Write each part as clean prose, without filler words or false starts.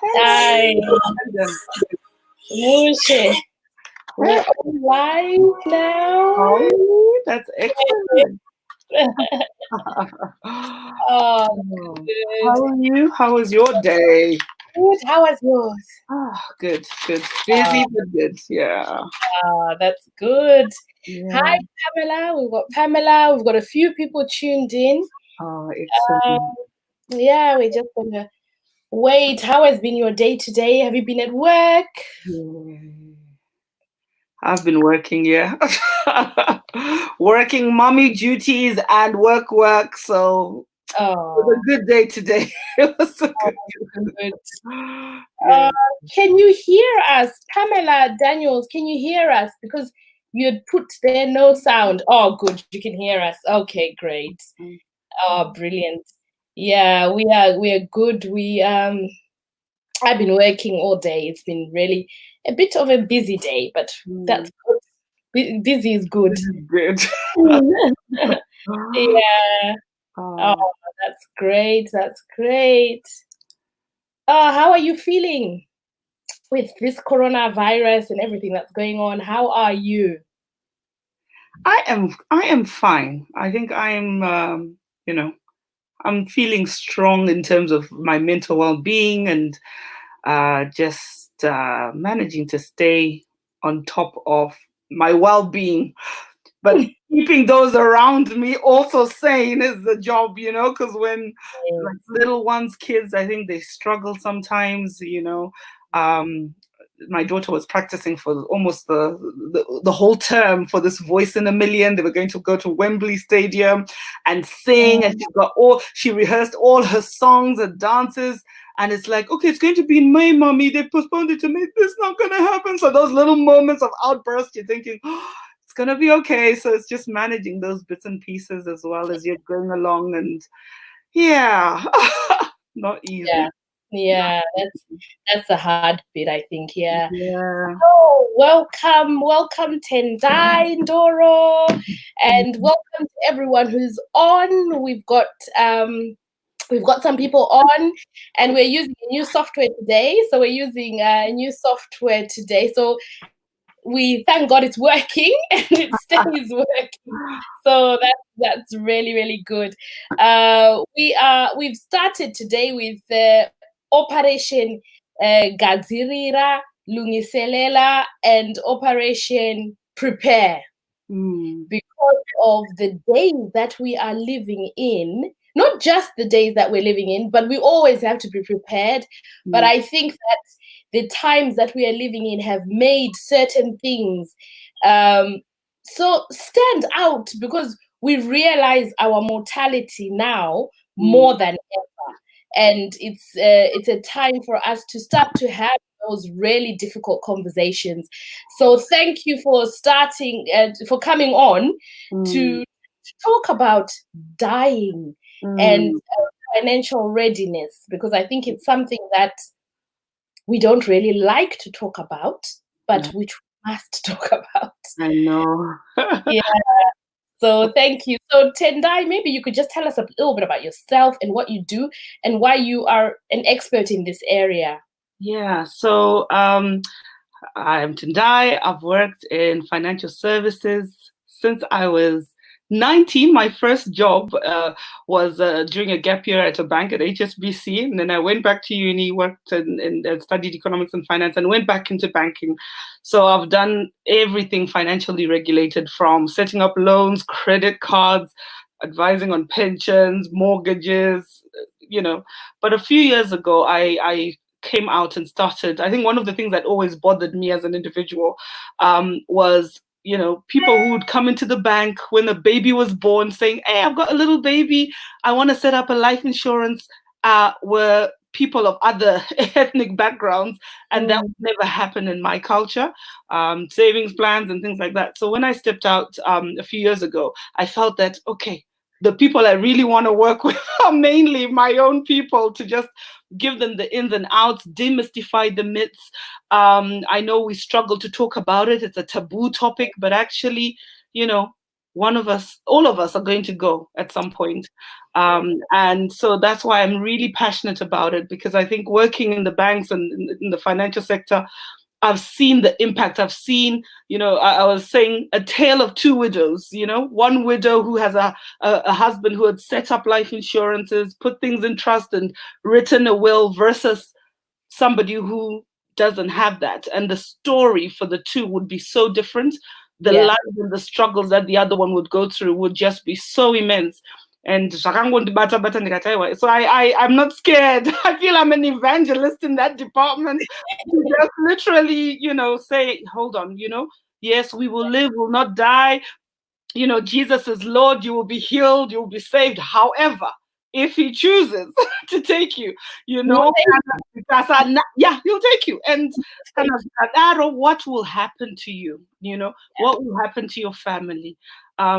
Hi. Mushe. We're on live now. Oh, that's excellent. Oh, how are you? How was your day? good. How was yours? Good. Busy, but good. Yeah. That's good. Yeah. Hi, Pamela. We've got Pamela. We've got a few people tuned in. Oh, excellent. Yeah, we're just gonna wait. How has been your day today? Have you been at work? Yeah. I've been working, yeah. Working mommy duties and work. So it was a good day today. It was a good. Yeah. Can you hear us? Pamela Daniels, can you hear us? Because you had put there no sound. Oh, good. You can hear us. Okay, great. Oh, brilliant. Yeah, we are good. I've been working all day. It's been really a bit of a busy day, but that's good. Busy is good. Good. Yeah. Oh, that's great. That's great. How are you feeling with this coronavirus and everything that's going on? How are you? I am fine. I think I'm I'm feeling strong in terms of my mental well-being and just managing to stay on top of my well-being, but keeping those around me also sane is the job, because when like little ones, kids, I think they struggle sometimes, my daughter was practicing for almost the whole term for this Voice in a Million. They were going to go to Wembley Stadium and sing, and she rehearsed all her songs and dances. And it's like, okay, it's going to be in May, mommy. They postponed it to May. This is not going to happen. So those little moments of outbursts, you're thinking, oh, it's going to be okay. So it's just managing those bits and pieces as well as you're going along. And yeah, not easy. Yeah, that's the hard bit, I think. Yeah. Yeah. Oh, welcome, Tendai Ndoro, and welcome to everyone who's on. We've got some people on, and we're using a new software today. So we're using a new software today. So we thank God it's working and it stays working. So that's really, really good. We've started today with Operation Gadzirira, Lungiselela, and Operation Prepare. Because of the days that we are living in, not just the days that we're living in, but we always have to be prepared. But I think that the times that we are living in have made certain things so stand out, because we realize our mortality now more than ever. And it's a time for us to start to have those really difficult conversations. So thank you for starting for coming on to talk about dying and financial readiness, because I think it's something that we don't really like to talk about, but which we must talk about. I know. Yeah. So thank you. So Tendai, maybe you could just tell us a little bit about yourself and what you do and why you are an expert in this area. Yeah. So I'm Tendai. I've worked in financial services since I was 19. My first job was during a gap year at a bank at HSBC, and then I went back to uni, worked and studied economics and finance, and went back into banking. So I've done everything financially regulated, from setting up loans, credit cards, advising on pensions, mortgages, But a few years ago, I came out and started. I think one of the things that always bothered me as an individual was, people who would come into the bank when a baby was born saying, hey, I've got a little baby, I want to set up a life insurance, were people of other ethnic backgrounds, and that would never happen in my culture, savings plans and things like that. So when I stepped out a few years ago, I felt that, okay, the people I really want to work with are mainly my own people, to just give them the ins and outs, demystify the myths. I know we struggle to talk about it. It's a taboo topic, but actually, one of us, all of us are going to go at some point. And so that's why I'm really passionate about it, because I think working in the banks and in the financial sector, I've seen the impact. I've seen, I was saying a tale of two widows, one widow who has a husband who had set up life insurances, put things in trust and written a will, versus somebody who doesn't have that. And the story for the two would be so different. The lives and the struggles that the other one would go through would just be so immense. And so I'm not scared. I feel I'm an evangelist in that department. Just literally, say, hold on, yes, we will live, will not die. Jesus is Lord, you will be healed, you will be saved. However, if he chooses to take you, he'll take you. And what will happen to you? What will happen to your family?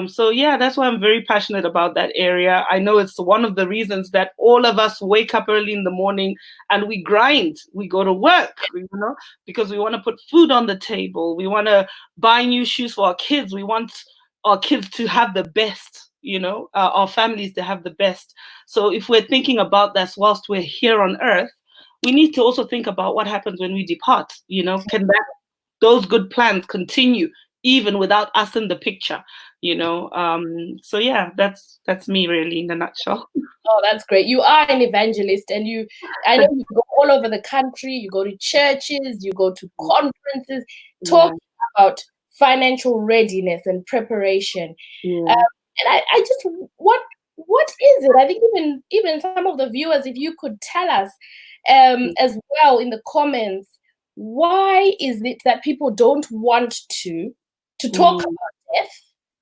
So yeah, that's why I'm very passionate about that area. I know it's one of the reasons that all of us wake up early in the morning and we grind. We go to work, because we want to put food on the table. We want to buy new shoes for our kids. We want our kids to have the best, our families to have the best. So if we're thinking about that whilst we're here on earth, we need to also think about what happens when we depart. Can those good plans continue even without us in the picture? So yeah, that's me really in a nutshell. Oh, that's great. You are an evangelist, and I know you go all over the country, you go to churches, you go to conferences, talking about financial readiness and preparation. And I just, what is it? I think even some of the viewers, if you could tell us as well in the comments, why is it that people don't want to talk about death,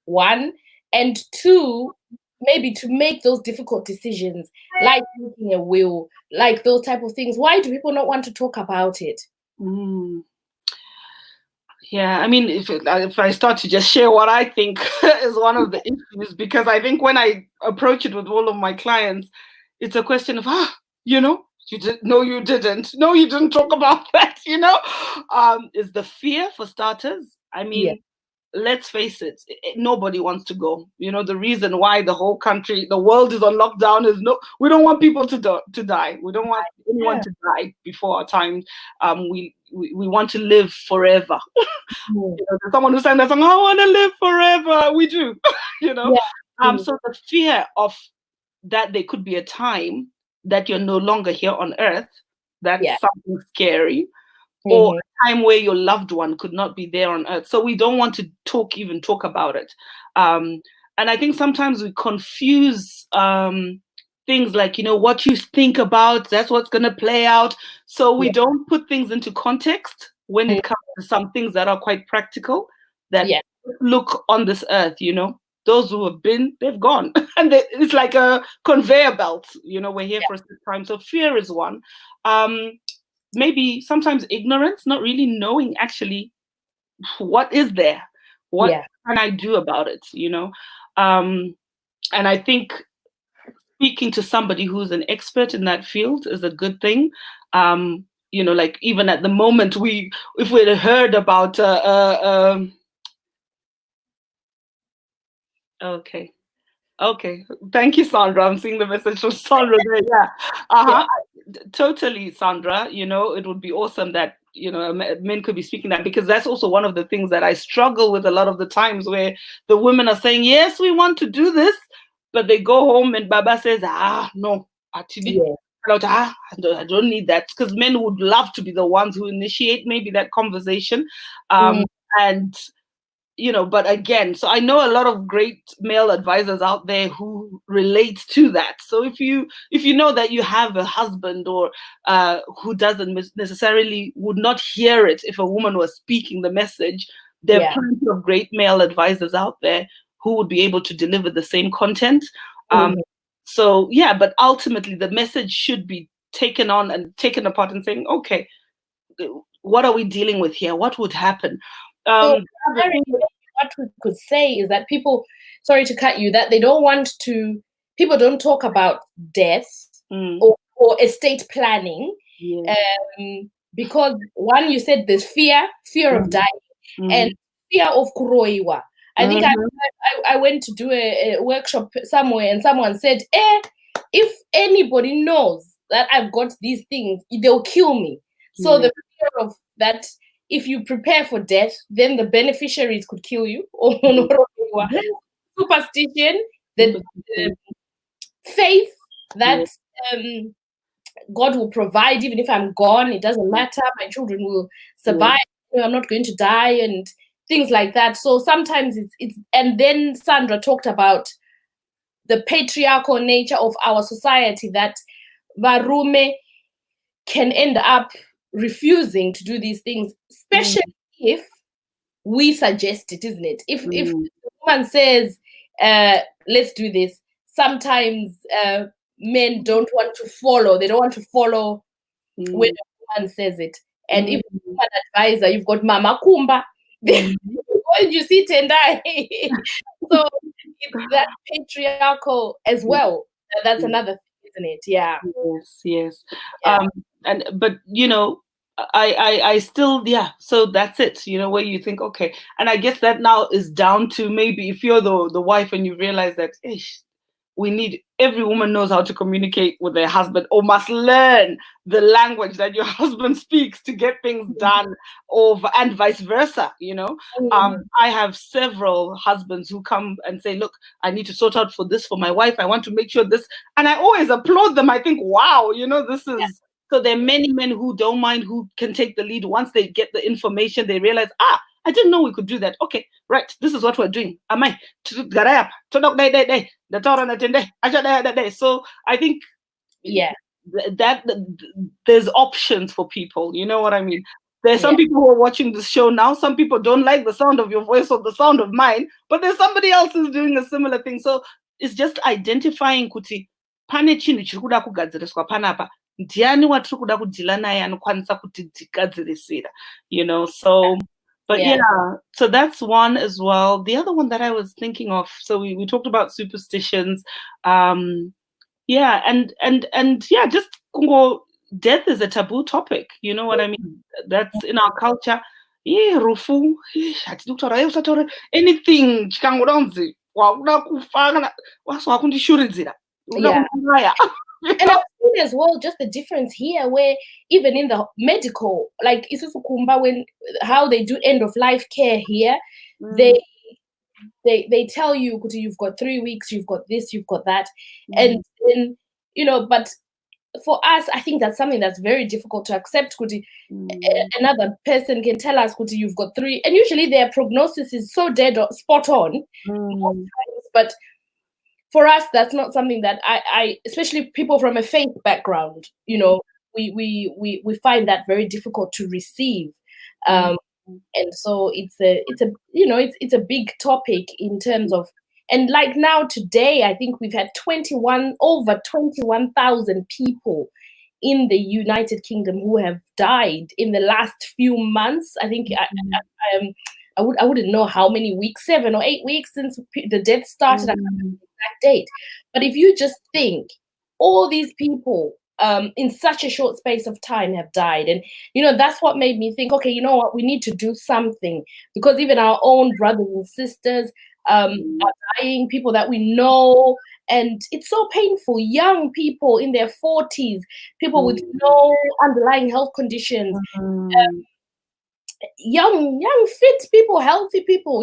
one, and two, maybe to make those difficult decisions, like making a will, like those type of things? Why do people not want to talk about it? Yeah, I mean, if I start to just share what I think is one of the issues, because I think when I approach it with all of my clients, it's a question of, you did, no, you didn't. No, you didn't talk about that, is the fear for starters. I mean, let's face it, nobody wants to go. The reason why the whole country, the world is on lockdown is we don't want people to die. We don't want anyone to die before our time. We want to live forever. There's someone who's saying that song, I want to live forever. We do, So the fear of that there could be a time that you're no longer here on earth, that's something scary. Or a time where your loved one could not be there on earth. So we don't want to even talk about it. And I think sometimes we confuse things like, what you think about, that's what's going to play out. So we don't put things into context when it comes to some things that are quite practical, that look on this earth, those who have been, they've gone. And it's like a conveyor belt, we're here for a certain time. So fear is one. Maybe sometimes ignorance, not really knowing actually what is there, what can I do about it, and I think speaking to somebody who's an expert in that field is a good thing. Like even at the moment, if we'd heard about Okay. Thank you, Sandra. I'm seeing the message from Sandra there. Yeah. Totally, Sandra. It would be awesome that, men could be speaking that, because that's also one of the things that I struggle with a lot of the times, where the women are saying, yes, we want to do this, but they go home and Baba says, no, actually, I don't need that. Because men would love to be the ones who initiate maybe that conversation. And but again, so I know a lot of great male advisors out there who relate to that. So if you know that you have a husband or who doesn't necessarily would not hear it if a woman was speaking the message, there are plenty of great male advisors out there who would be able to deliver the same content. So yeah, but ultimately the message should be taken on and taken apart and saying, okay, what are we dealing with here? What would happen? So what we could say is that people, sorry to cut you, that people don't talk about death or estate planning, because one, you said there's fear of dying, and fear of kuroiwa. I think I went to do a workshop somewhere, and someone said, if anybody knows that I've got these things, they'll kill me. So the fear of that, if you prepare for death, then the beneficiaries could kill you. Superstition, the faith that God will provide, even if I'm gone, it doesn't matter. My children will survive. I'm not going to die, and things like that. So sometimes it's and then Sandra talked about the patriarchal nature of our society, that varume can end up refusing to do these things, especially if we suggest it, isn't it? If the woman says, let's do this, sometimes men don't want to follow. They don't want to follow when a woman says it. And if you're an advisor, you've got Mama Kumba. You see Tendai. So it's that patriarchal as well. That's another thing, isn't it? Yeah. Yes. But I still, so that's it, where you think, okay. And I guess that now is down to maybe if you're the wife and you realize that every woman knows how to communicate with their husband, or must learn the language that your husband speaks to get things done, and vice versa. I have several husbands who come and say, look, I need to sort out for this for my wife. I want to make sure this, and I always applaud them. I think, wow, this is, so there are many men who don't mind, who can take the lead. Once they get the information, they realize, I didn't know we could do that. Okay, right. This is what we're doing. So I think that there's options for people. You know what I mean? There's some people who are watching this show now. Some people don't like the sound of your voice or the sound of mine, but there's somebody else who's doing a similar thing. So it's just identifying kuti pane chinhu chiri kuda kugadziriswa panapa. Ndiani watiri kuda kudhila naye anokwanisa kutigadzirisira, so. But so that's one as well. The other one that I was thinking of, so we talked about superstitions. And just Congo, death is a taboo topic. You know what I mean? That's in our culture. Rufu, anything, and I've seen as well just the difference here, where even in the medical, like Isusukumba, when how they do end of life care here, they tell you you've got 3 weeks, you've got this, you've got that, and then but for us, I think that's something that's very difficult to accept. Another person can tell us you've got 3, and usually their prognosis is so dead or spot on, but for us, that's not something that I especially people from a faith background, we find that very difficult to receive, and so it's a big topic in terms of, and like now today, I think we've had over 21,000 people in the United Kingdom who have died in the last few months. I think I wouldn't know how many weeks, 7 or 8 weeks since the death started. I can't remember the exact date. But if you just think, all these people in such a short space of time have died. And, that's what made me think, okay, you know what, we need to do something, because even our own brothers and sisters are dying, people that we know. And it's so painful. Young people in their 40s, people with no underlying health conditions, young, fit people, healthy people,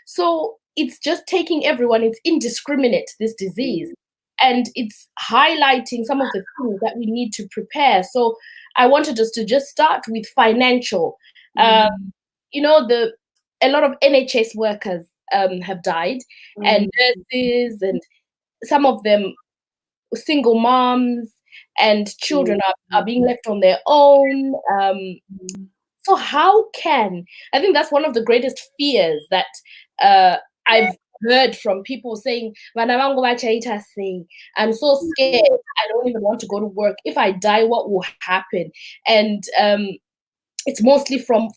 so it's just taking everyone. It's indiscriminate, this disease, and it's highlighting some of the things that we need to prepare. So I wanted us to just start with financial. A lot of NHS workers have died, and nurses, and some of them single moms, and children are being left on their own. So how I think that's one of the greatest fears that I've heard from people saying, "Vana vangu vachaita sei? I'm so scared. I don't even want to go to work. If I die, what will happen?" And it's mostly from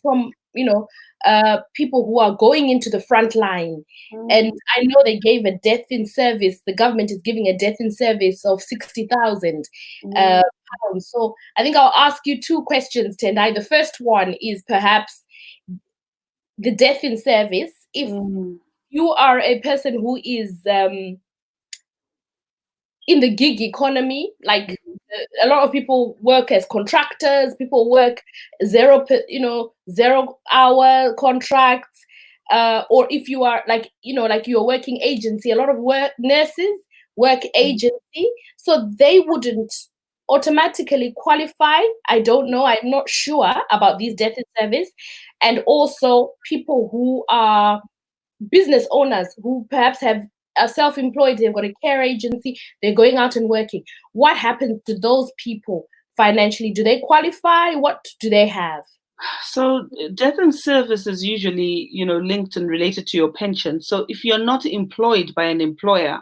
people who are going into the front line. And I know they gave a death in service. The government is giving a death in service of 60,000 pounds. So I think I'll ask you 2 questions, Tendai. The first one is perhaps the death in service. If you are a person who is in the gig economy, like a lot of people work as contractors, people work 0-hour contracts, or if you are like you're working agency, a lot of nurses work agency, so they wouldn't automatically qualify. I don't know, I'm not sure about these death in service. And also people who are business owners who perhaps are self-employed, they've got a care agency, they're going out and working. What happens to those people financially? Do they qualify? What do they have? So death in service is usually, linked and related to your pension. So if you're not employed by an employer,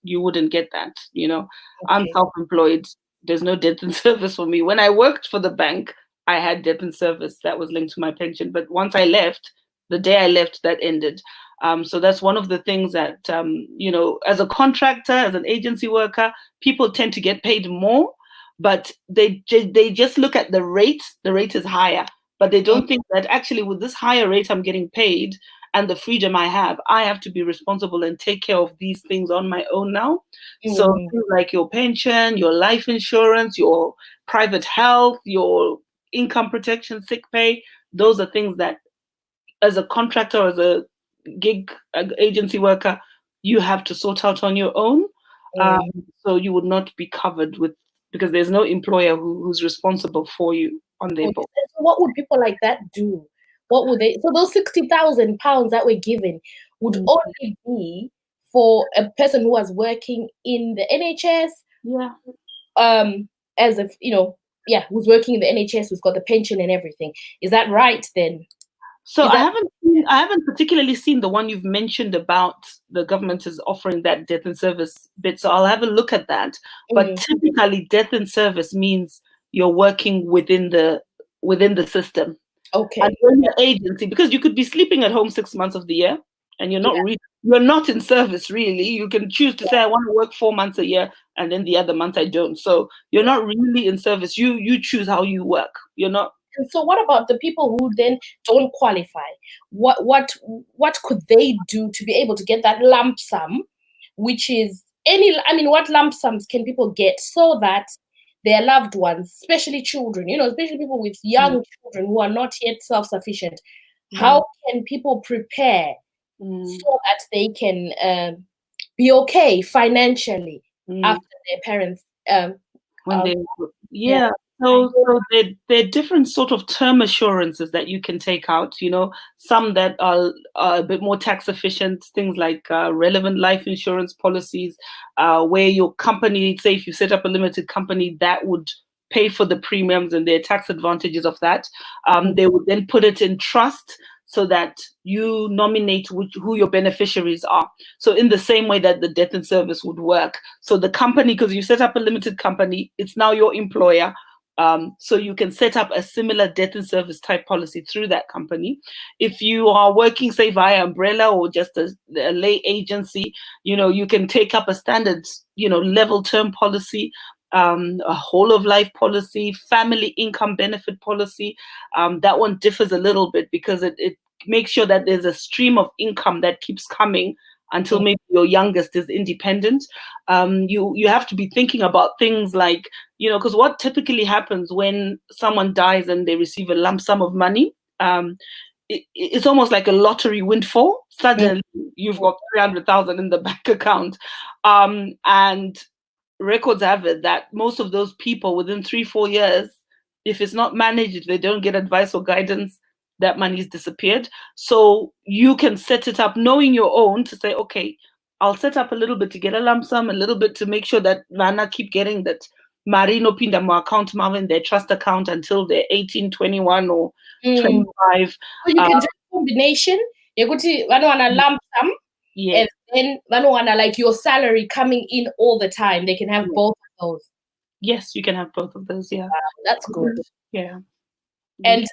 you wouldn't get that. Okay. I'm self-employed. There's no death in service for me. When I worked for the bank, I had death in service that was linked to my pension. But once I left, the day I left, that ended. So that's one of the things that, as a contractor, as an agency worker, people tend to get paid more, but they just look at the rate. The rate is higher, but they don't think that actually with this higher rate I'm getting paid and the freedom I have to be responsible and take care of these things on my own now. So things like your pension, your life insurance, your private health, your income protection, sick pay, those are things that as a contractor, as a gig agency worker, you have to sort out on your own. So you would not be covered with, because there's no employer who's responsible for you on their book. So what would people like that do? What would they? So those £60,000 that were given would only be for a person who was working in the NHS. Yeah. As if who's working in the NHS, who's got the pension and everything. Is that right then? So I haven't particularly seen the one you've mentioned about the government is offering that death in service bit. So I'll have a look at that. But typically, death in service means you're working within the system. Okay. And when you're agency, because you could be sleeping at home 6 months of the year, and you're not you're not in service really. You can choose to say I want to work 4 months a year, and then the other month I don't. So you're not really in service. You choose how you work. You're not. And so what about the people who then don't qualify? What could they do to be able to get that lump sum, which is what lump sums can people get so that their loved ones, especially children, especially people with young children who are not yet self-sufficient, how can people prepare so that they can be okay financially after their parents So there are different sort of term assurances that you can take out, some that are a bit more tax efficient, things like relevant life insurance policies, where your company, say if you set up a limited company, that would pay for the premiums and their tax advantages of that. They would then put it in trust so that you nominate who your beneficiaries are. So in the same way that the death in service would work. So the company, because you set up a limited company, it's now your employer. So you can set up a similar death in service type policy through that company. If you are working, say, via umbrella or just a lay agency, you can take up a standard, level term policy, a whole of life policy, family income benefit policy. That one differs a little bit because it makes sure that there's a stream of income that keeps coming until maybe your youngest is independent. You have to be thinking about things like, because what typically happens when someone dies and they receive a lump sum of money, it's almost like a lottery windfall. Suddenly you've got 300,000 in the bank account. And records have it that most of those people within 3-4 years, if it's not managed, if they don't get advice or guidance, that money is disappeared. So you can set it up knowing your own to say, okay, I'll set up a little bit to get a lump sum, a little bit to make sure that Vana keep getting that Marino Pindamo account in their trust account until they're 18, 21 or 25. So you can do a combination. You go to a lump sum, and then like your salary coming in all the time. They can have both of those. Yes, you can have both of those. Yeah, that's good. Yeah. And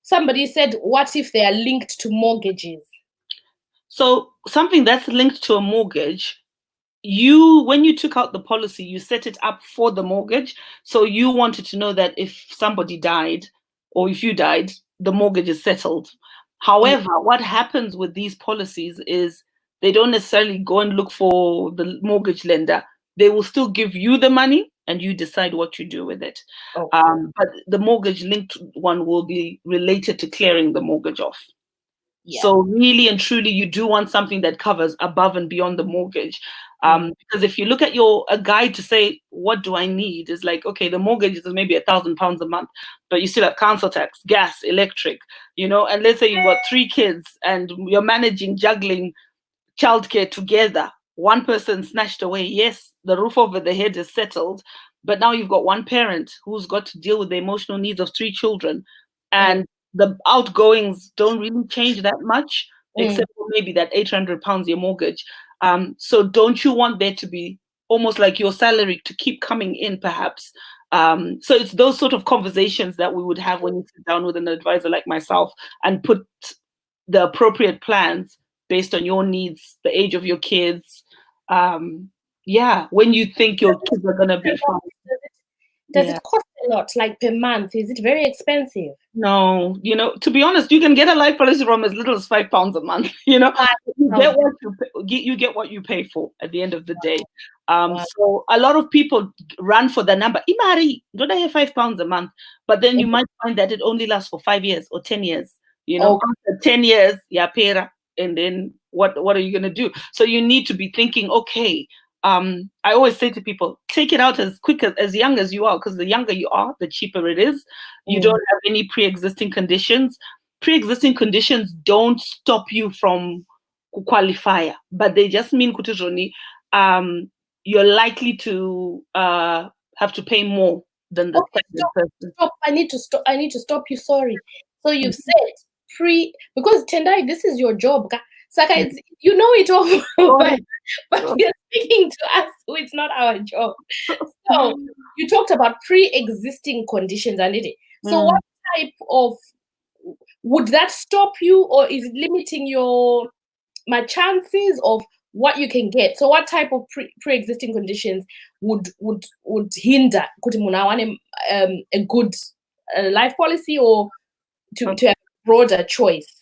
somebody said, what if they are linked to mortgages? So something that's linked to a mortgage, when you took out the policy, you set it up for the mortgage. So you wanted to know that if somebody died or if you died, the mortgage is settled. However, what happens with these policies is they don't necessarily go and look for the mortgage lender. They will still give you the money and you decide what you do with it. Okay. But the mortgage linked one will be related to clearing the mortgage off. Yeah. So really and truly, you do want something that covers above and beyond the mortgage. Because if you look at a guide to say, what do I need? Is like, okay, the mortgage is maybe £1,000 a month, but you still have council tax, gas, electric, and let's say you've got 3 kids and you're juggling childcare together. One person snatched away. Yes, the roof over the head is settled, but now you've got one parent who's got to deal with the emotional needs of 3 children. And the outgoings don't really change that much, except for maybe that £800 your mortgage. So don't you want there to be almost like your salary to keep coming in, perhaps? So it's those sort of conversations that we would have when you sit down with an advisor like myself and put the appropriate plans based on your needs, the age of your kids. When you think your kids are going to be fine. Does it cost a lot, like per month? Is it very expensive? No, to be honest, you can get a life policy from as little as £5 a month. You get what you pay for at the end of the day. So a lot of people run for the number. Imari, don't I have £5 a month? But then you might find that it only lasts for 5 years or 10 years. After 10 years, pera, and then what are you going to do? So you need to be thinking, okay. I always say to people, take it out as quick as young as you are, because the younger you are, the cheaper it is. You don't have any pre-existing conditions. Pre-existing conditions don't stop you from qualifier, but they just mean kutuzoni, you're likely to have to pay more than the person. Stop. I need to stop you. Sorry. So you've said because Tendai, this is your job. Saka, you know it all, but you're speaking to us who it's not our job. So you talked about pre-existing conditions, Andy. So what type of, would that stop you, or is it limiting my chances of what you can get? So what type of pre-existing conditions would hinder a good life policy, or to have a broader choice?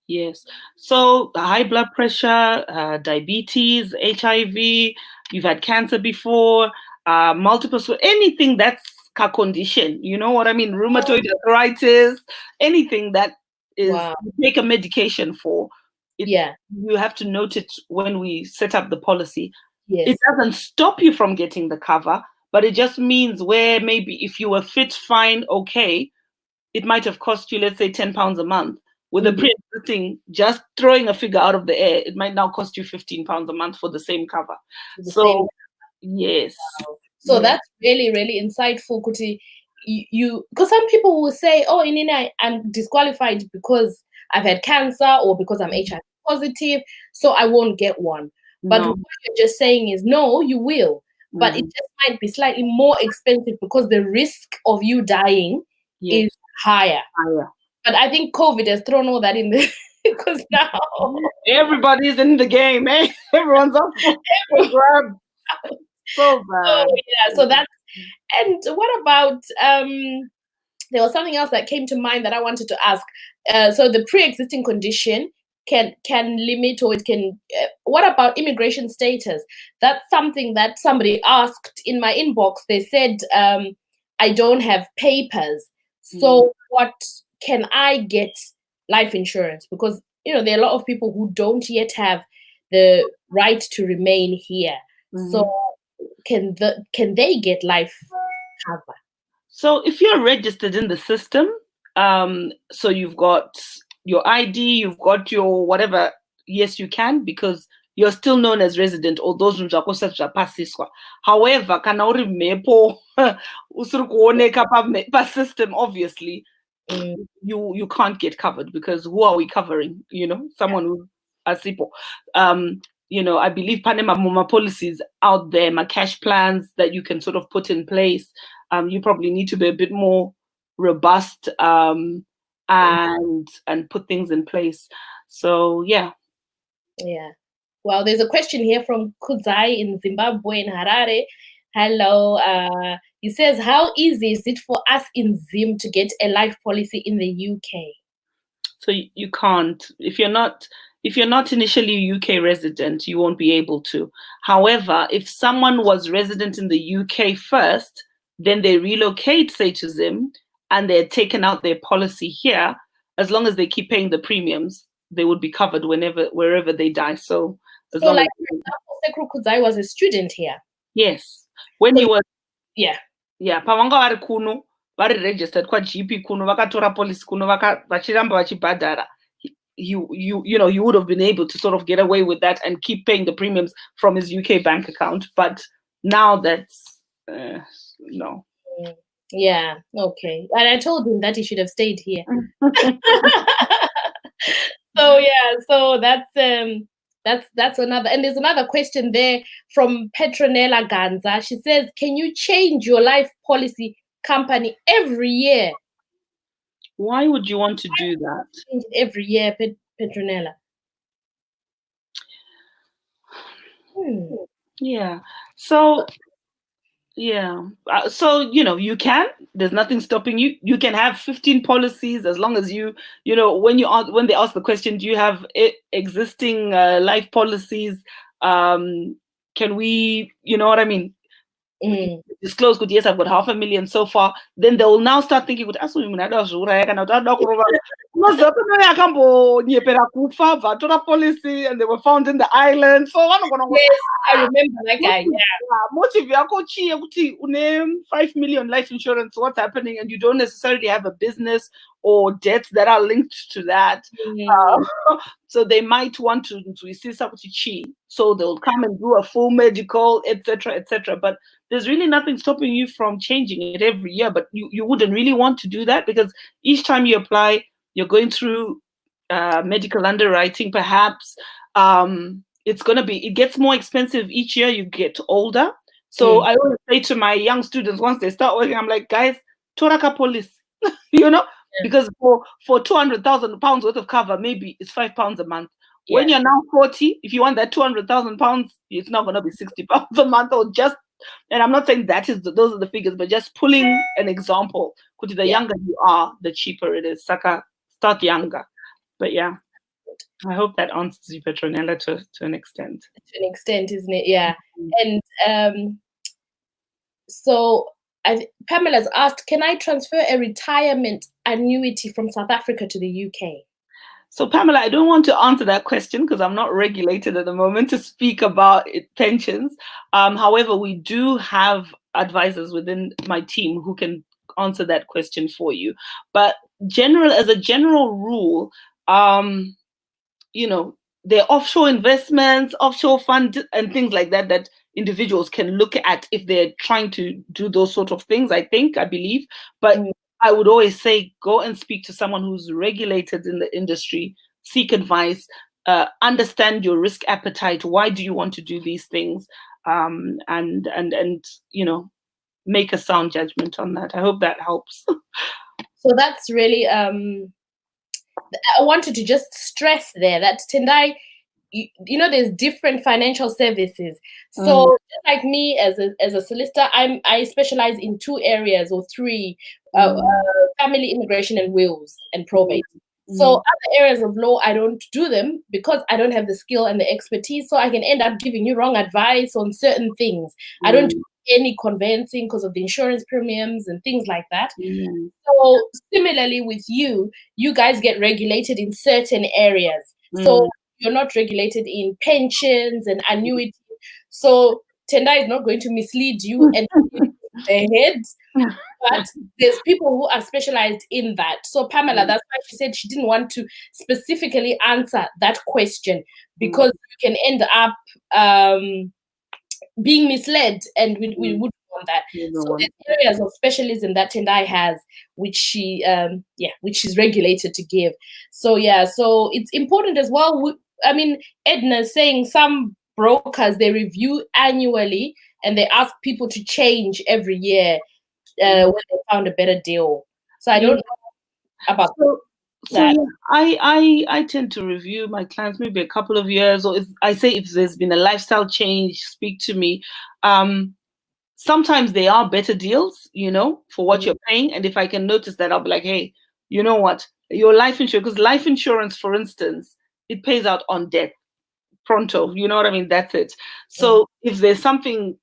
Yes. So high blood pressure, diabetes, HIV, you've had cancer before, multiple, anything that's a condition, you know what I mean? Rheumatoid arthritis, anything that is you take a medication for. You have to note it when we set up the policy. Yes. It doesn't stop you from getting the cover, but it just means where maybe if you were fit, fine, okay, it might have cost you, let's say, £10 a month. With a pre-existing, just throwing a figure out of the air, it might now cost you £15 a month for the same cover. Yes. So that's really, really insightful, Kuti. Because some people will say, oh, Inina, I'm disqualified because I've had cancer or because I'm HIV positive, so I won't get one. But what you're just saying is, no, you will. But it just might be slightly more expensive because the risk of you dying is higher. But I think COVID has thrown all that in there because now everybody's in the game, eh? Everyone's up for grabs. So bad. So that's, and what about there was something else that came to mind that I wanted to ask. So the pre-existing condition can limit, or it can what about immigration status? That's something that somebody asked in my inbox. They said I don't have papers, so what can I get life insurance? Because there are a lot of people who don't yet have the right to remain here. So can they get life cover? So if you're registered in the system, so you've got your ID, you've got your whatever, yes, you can, because you're still known as resident, although however, kana uri mepo usuri kuoneka pa system, obviously you can't get covered, because who are we covering? Someone who's asipo. I believe Panama Muma policies out there, my cash plans that you can sort of put in place. You probably need to be a bit more robust and put things in place. So yeah. Well, there's a question here from Kudzai in Zimbabwe, in Harare. Hello. He says, how easy is it for us in Zim to get a life policy in the UK? So you can't, if you're not initially a UK resident, you won't be able to. However, if someone was resident in the UK first, then they relocate, say, to Zim, and they're taken out their policy here, as long as they keep paying the premiums, they would be covered wherever they die. So as long like, as, for example, Sekru Kudzai was a student here. Yes. When he was, yeah. Pavanga vari kuno, vari registered kwa GP kuno, vakatora policy kuno, vachiramba vachibhadhara. You would have been able to sort of get away with that and keep paying the premiums from his UK bank account. But now that's no. Yeah, okay. And I told him that he should have stayed here. So that's another. And there's another question there from Petronella Ganza. She says, can you change your life policy company every year? Why would you want to do that? Change it every year, Petronella. Yeah. So you can. There's nothing stopping you. You can have 15 policies as long as when they ask the question, do you have existing life policies? Can we, you know what I mean? Disclose good, yes, I've got 500,000 so far. Then they will now start thinking, policy and they were found in the island. So yes, I remember that guy. Motive yako chi 5 million life insurance, what's happening? And you don't necessarily have a business or debts that are linked to that. So they might want to see chi. So they'll come and do a full medical, etc., etc. But there's really nothing stopping you from changing it every year. But you wouldn't really want to do that because each time you apply, you're going through medical underwriting, perhaps. It gets more expensive each year you get older. So I always say to my young students, once they start working, I'm like, guys, toraka police, because for 200,000 pounds worth of cover, maybe it's £5 a month. Yeah. When you're now 40, if you want that 200,000 pounds, it's not going to be £60 a month or just. And I'm not saying those are the figures, but just pulling an example. The younger you are, the cheaper it is. Saka, start younger. But yeah, I hope that answers you, Petronella, to an extent. To an extent, isn't it? Yeah. And so Pamela's asked, can I transfer a retirement annuity from South Africa to the UK? So Pamela, I don't want to answer that question because I'm not regulated at the moment to speak about pensions. However, we do have advisors within my team who can answer that question for you. But as a general rule, there are offshore investments, offshore fund and things like that individuals can look at if they're trying to do those sort of things, I believe. But I would always say, go and speak to someone who's regulated in the industry, seek advice, understand your risk appetite. Why do you want to do these things? And make a sound judgment on that. I hope that helps. So that's really, I wanted to just stress there that Tendai, there's different financial services. So just like me as a solicitor, I specialize in 2 areas or 3, family, immigration, and wills and probate. So other areas of law, I don't do them because I don't have the skill and the expertise. So I can end up giving you wrong advice on certain things. I don't do any conveyancing because of the insurance premiums and things like that. So similarly with you guys get regulated in certain areas. So you're not regulated in pensions and annuity. So Tendai is not going to mislead you and their heads. But there's people who are specialized in that. So Pamela, that's why she said she didn't want to specifically answer that question because you can end up being misled, and we wouldn't want that. So there's areas of specialism that Tendai has, which she's regulated to give. So so it's important as well. Edna's saying some brokers, they review annually and they ask people to change every year when they found a better deal. So I don't know about that. So I tend to review my clients maybe a couple of years, or if there's been a lifestyle change, speak to me. Sometimes they are better deals, for what you're paying. And if I can notice that, I'll be like, hey, you know what? your life insurance, because life insurance, for instance, it pays out on death, pronto. You know what I mean? That's it. So if there's something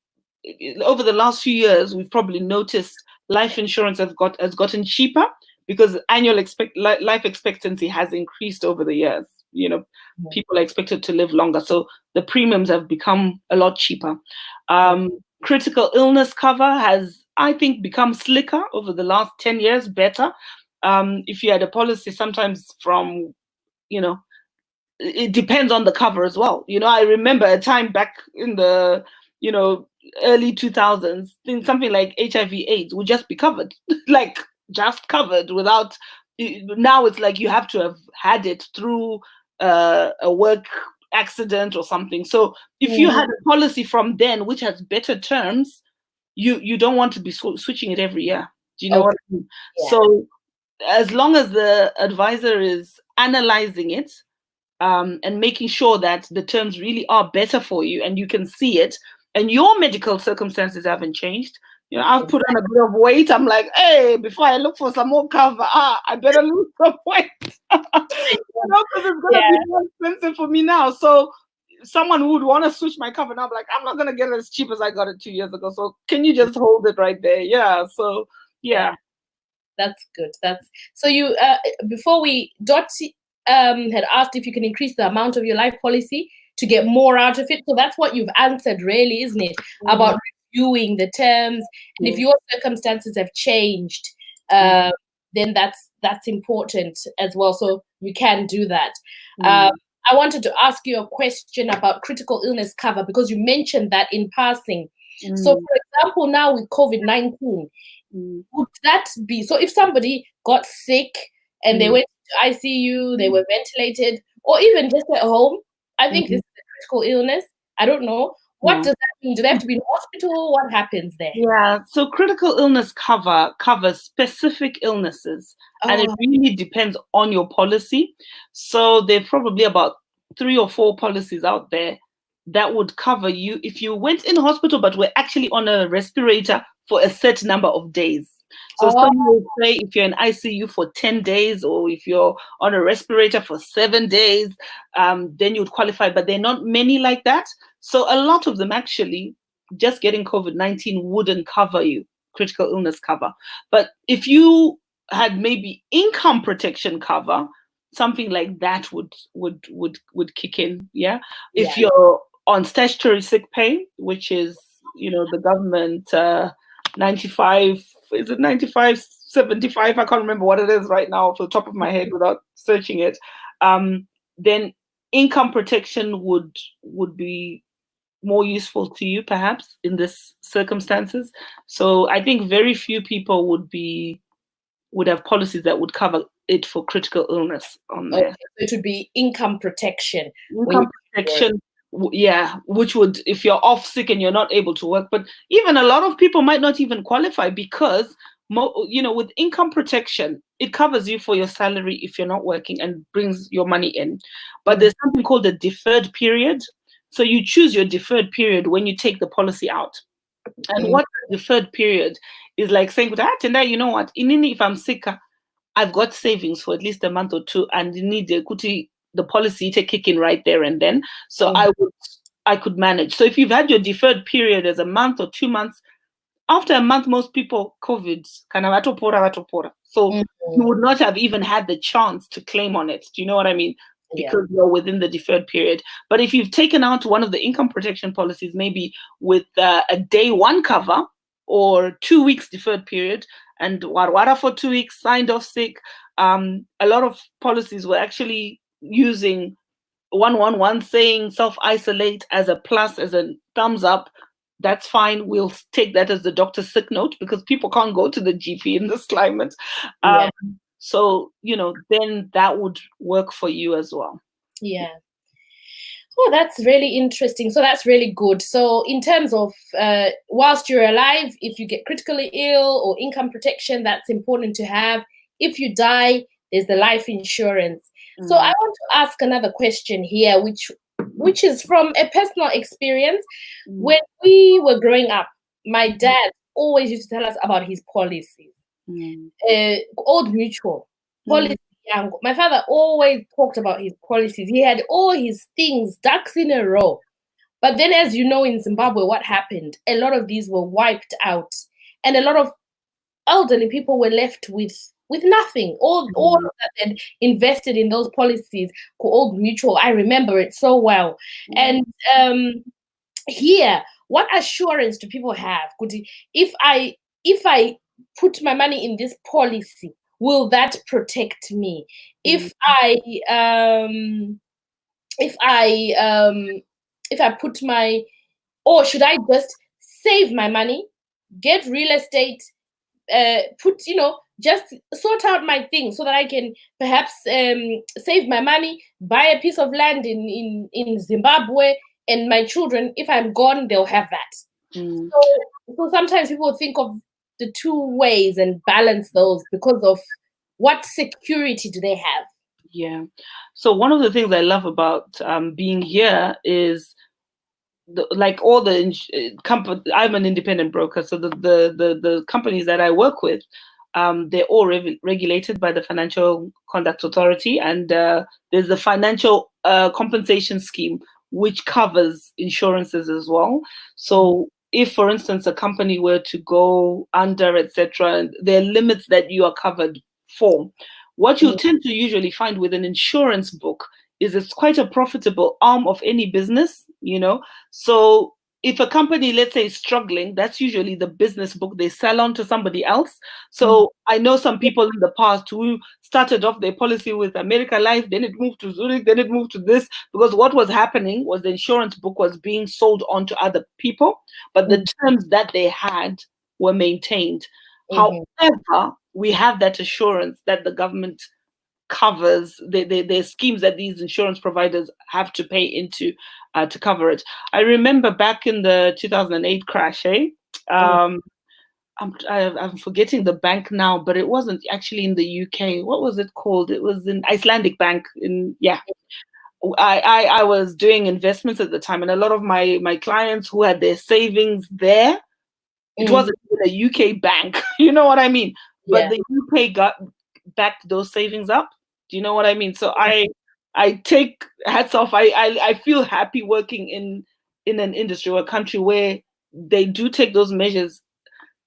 over the last few years, we've probably noticed life insurance has gotten cheaper because annual life expectancy has increased over the years. You know, people are expected to live longer, so the premiums have become a lot cheaper. Critical illness cover has, I think, become slicker over the last 10 years, better. If you had a policy, sometimes from, you know, it depends on the cover as well. You know, I remember a time back in the, you know, early 2000s, something like HIV/AIDS would just be covered, like just covered without. Now it's like you have to have had it through a work accident or something. So if you had a policy from then which has better terms, you don't want to be switching it every year. Do you know what I mean? Yeah. So as long as the advisor is analyzing it, and making sure that the terms really are better for you and you can see it and your medical circumstances haven't changed. You know, I've put on a bit of weight. I'm like, hey, before I look for some more cover, I better lose some weight. You know, because it's going to be more expensive for me now. So someone who would want to switch my cover now, I'm like, I'm not going to get it as cheap as I got it 2 years ago. So can you just hold it right there? Yeah. So, yeah. That's good. So you, before Dotty had asked if you can increase the amount of your life policy to get more out of it. So that's what you've answered, really, isn't it? About reviewing the terms, and if your circumstances have changed, then that's important as well. So you can do that. I wanted to ask you a question about critical illness cover because you mentioned that in passing. So, for example, now with COVID-19, would that be so? If somebody got sick and they went to ICU, they were ventilated, or even just at home, I think this is a critical illness. I don't know. What does that mean? Do they have to be in hospital? What happens there? Yeah, so critical illness cover covers specific illnesses, and it really depends on your policy. So there are probably about 3 or 4 policies out there that would cover you if you went in hospital but were actually on a respirator for a set number of days. So some would say if you're in ICU for 10 days or if you're on a respirator for 7 days, then you'd qualify, but there are not many like that. So a lot of them actually, just getting COVID-19 wouldn't cover you, critical illness cover. But if you had maybe income protection cover, something like that would kick in. Yeah. If you're on statutory sick pay, which is, you know, the government 95, is it 95, 75? I can't remember what it is right now off the top of my head without searching it. Then income protection would be more useful to you perhaps in this circumstances. So I think very few people would have policies that would cover it for critical illness on there. So it would be income protection. Income protection, yeah, which would, if you're off sick and you're not able to work, but even a lot of people might not even qualify because, you know, with income protection, it covers you for your salary if you're not working and brings your money in. But there's something called a deferred period. So you choose your deferred period when you take the policy out. And what the deferred period is like saying, Tendai, you know what, if I'm sick, I've got savings for at least a month or two, and you need the policy to kick in right there and then. So I could manage. So if you've had your deferred period as a month or 2 months, after a month, most people, COVID, so you would not have even had the chance to claim on it. Do you know what I mean? Because you're within the deferred period. But if you've taken out one of the income protection policies, maybe with a day 1 cover or 2 weeks deferred period, and warwara for 2 weeks, signed off sick, a lot of policies were actually using 111 saying self-isolate as a plus, as a thumbs up. That's fine. We'll take that as the doctor's sick note because people can't go to the GP in this climate. So, you know, then that would work for you as well. Yeah. Oh, that's really interesting. So that's really good. So in terms of whilst you're alive, if you get critically ill or income protection, that's important to have. If you die, there's the life insurance. So I want to ask another question here, which is from a personal experience. When we were growing up, my dad always used to tell us about his policies. Old Mutual policy, young, my father always talked about his policies. He had all his things, ducks in a row. But then, as you know, in Zimbabwe, what happened? A lot of these were wiped out, and a lot of elderly people were left with nothing. All of that had invested in those policies called mutual. I remember it so well. And here, what assurance do people have? If I put my money in this policy, will that protect me? If I put my, or should I just save my money, get real estate, just sort out my things so that I can perhaps save my money, buy a piece of land in Zimbabwe, and my children, if I'm gone, they'll have that. So sometimes people think of the two ways and balance those because of what security do they have. Yeah. So one of the things I love about being here is like all the I'm an independent broker, so the companies that I work with, they're all regulated by the Financial Conduct Authority, and there's the financial compensation scheme which covers insurances as well. So if, for instance, a company were to go under, etc., there are limits that you are covered for. What you tend to usually find with an insurance book is it's quite a profitable arm of any business, So if a company, let's say, is struggling, that's usually the business book they sell on to somebody else. So I know some people in the past who started off their policy with America Life, then it moved to Zurich, then it moved to this, because what was happening was the insurance book was being sold on to other people, but the terms that they had were maintained. However, we have that assurance that the government covers the schemes that these insurance providers have to pay into to cover it. I remember back in the 2008 crash, I'm forgetting the bank now, but it wasn't actually in the UK. What was it called? It was an Icelandic bank. I was doing investments at the time, and a lot of my clients who had their savings there, it wasn't even a UK bank. You know what I mean? But the UK backed those savings up. Do you know what I mean? So I take hats off. I feel happy working in an industry or a country where they do take those measures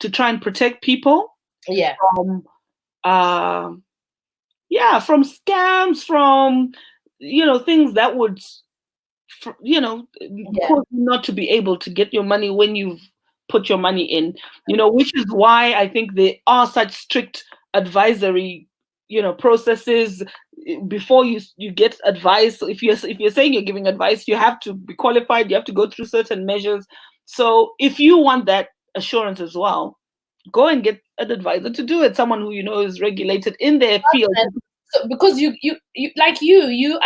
to try and protect people from scams, from things that would cause you not to be able to get your money when you've put your money in, which is why I think there are such strict advisory processes before you get advice. If you're saying you're giving advice, you have to be qualified, you have to go through certain measures. So if you want that assurance as well, go and get an advisor to do it, someone who is regulated in their field. So, because you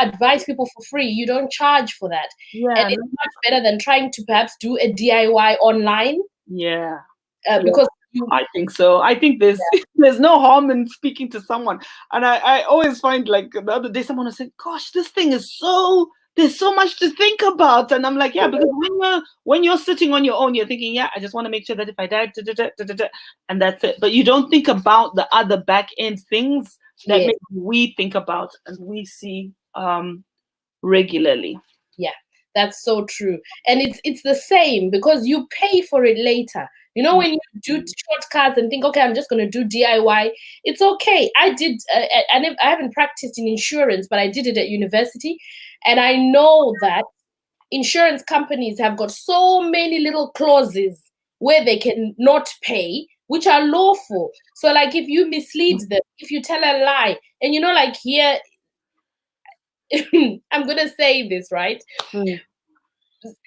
advise people for free, you don't charge for that. And it's much better than trying to perhaps do a DIY online. Because I think so. I think there's no harm in speaking to someone. And I always find, like, the other day someone said, gosh, this thing is there's so much to think about. And I'm like, because when you're sitting on your own, you're thinking, I just want to make sure that if I die, and that's it. But you don't think about the other back end things that maybe we think about and we see regularly. Yeah, that's so true. And it's the same, because you pay for it later. When you do shortcuts and think, okay, I'm just going to do DIY, it's okay. I haven't practiced in insurance, but I did it at university. And I know that insurance companies have got so many little clauses where they can not pay, which are lawful. So, like, if you mislead them, if you tell a lie, and like here, I'm going to say this, right?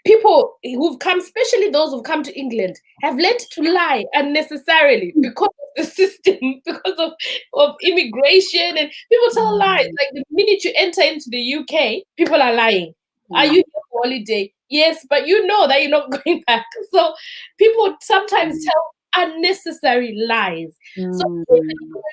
People who've come, especially those who've come to England, have learned to lie unnecessarily because of the system, because of immigration, and people tell lies. Like, the minute you enter into the UK, people are lying. Are you here for holiday? Yes, but you know that you're not going back. So people sometimes tell unnecessary lies. So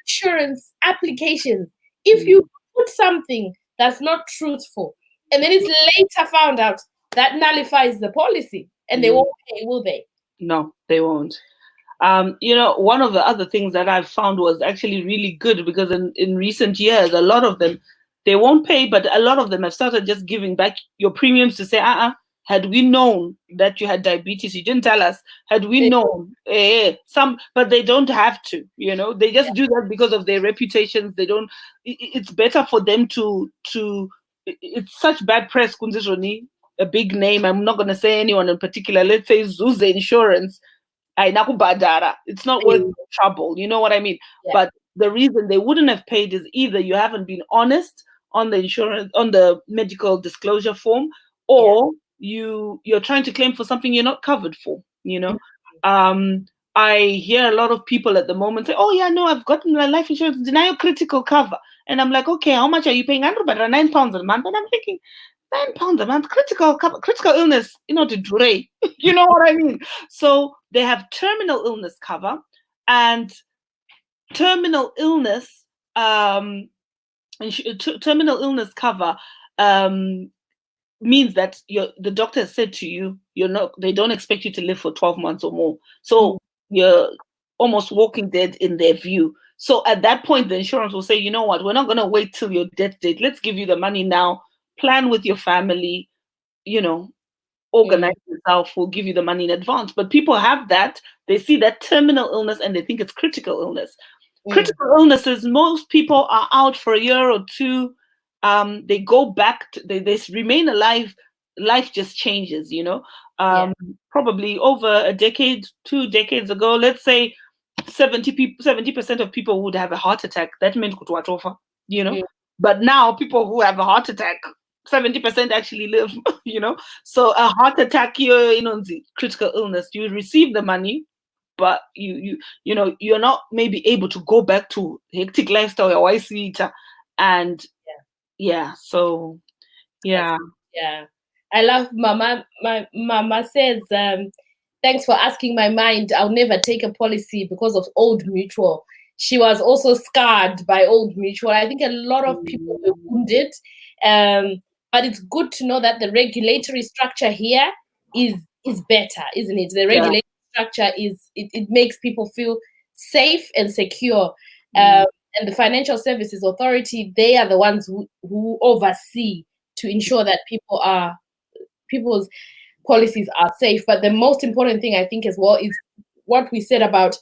insurance applications, if you put something that's not truthful, and then it's later found out, that nullifies the policy, and they won't pay, will they? No, they won't. One of the other things that I've found was actually really good, because in recent years, a lot of them, they won't pay, but a lot of them have started just giving back your premiums to say, had we known that you had diabetes, you didn't tell us. Had we known, but they don't have to, they just do that because of their reputations. They don't, it's better for them to, it's such bad press, Kunzijoni, a big name. I'm not going to say anyone in particular. Let's say Zuze Insurance. It's not worth the trouble. You know what I mean? Yeah. But the reason they wouldn't have paid is either you haven't been honest on the insurance, on the medical disclosure form, or you're trying to claim for something you're not covered for. I hear a lot of people at the moment say, "Oh yeah, no, I've gotten my life insurance, denial critical cover," and I'm like, "Okay, how much are you paying?" £9 a month, and I'm thinking, £9 a month, critical illness, to dure. You know what I mean? So they have terminal illness cover, and terminal illness, terminal illness cover means that the doctor has said to you, they don't expect you to live for 12 months or more. So you're almost walking dead in their view. So at that point, the insurance will say, you know what, we're not going to wait till your death date. Let's give you the money now. Plan with your family, organize yourself, we'll give you the money in advance. But people have that, they see that terminal illness and they think it's critical illness. Critical illnesses, most people are out for a year or two. They go back, they remain alive. Life just changes, probably over a decade, 2 decades ago, let's say 70% of people would have a heart attack. That meant kutwatofa, But now people who have a heart attack, 70% actually live, So a heart attack, the critical illness, you receive the money, but you're not maybe able to go back to hectic lifestyle or eater. And so yeah. I love Mama. My Mama says, thanks for asking my mind. I'll never take a policy because of Old Mutual. She was also scarred by Old Mutual. I think a lot of people were wounded. But it's good to know that the regulatory structure here is better, isn't it? The regulatory structure it makes people feel safe and secure. And the Financial Services Authority, they are the ones who oversee to ensure that people's policies are safe. But the most important thing, I think, as well, is what we said about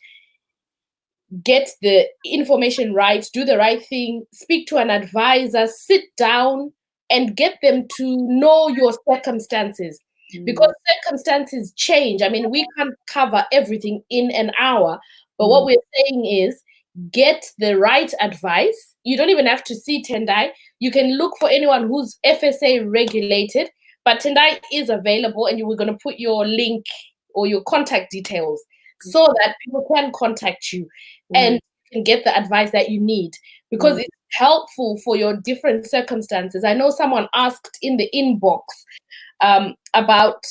get the information right, do the right thing, speak to an advisor, sit down and get them to know your circumstances, because circumstances change. I mean, we can't cover everything in an hour, but what we're saying is get the right advice. You don't even have to see Tendai. You can look for anyone who's FSA regulated, but Tendai is available, and you were going to put your link or your contact details so that people can contact you and can get the advice that you need, because it's helpful for your different circumstances. I know someone asked in the inbox about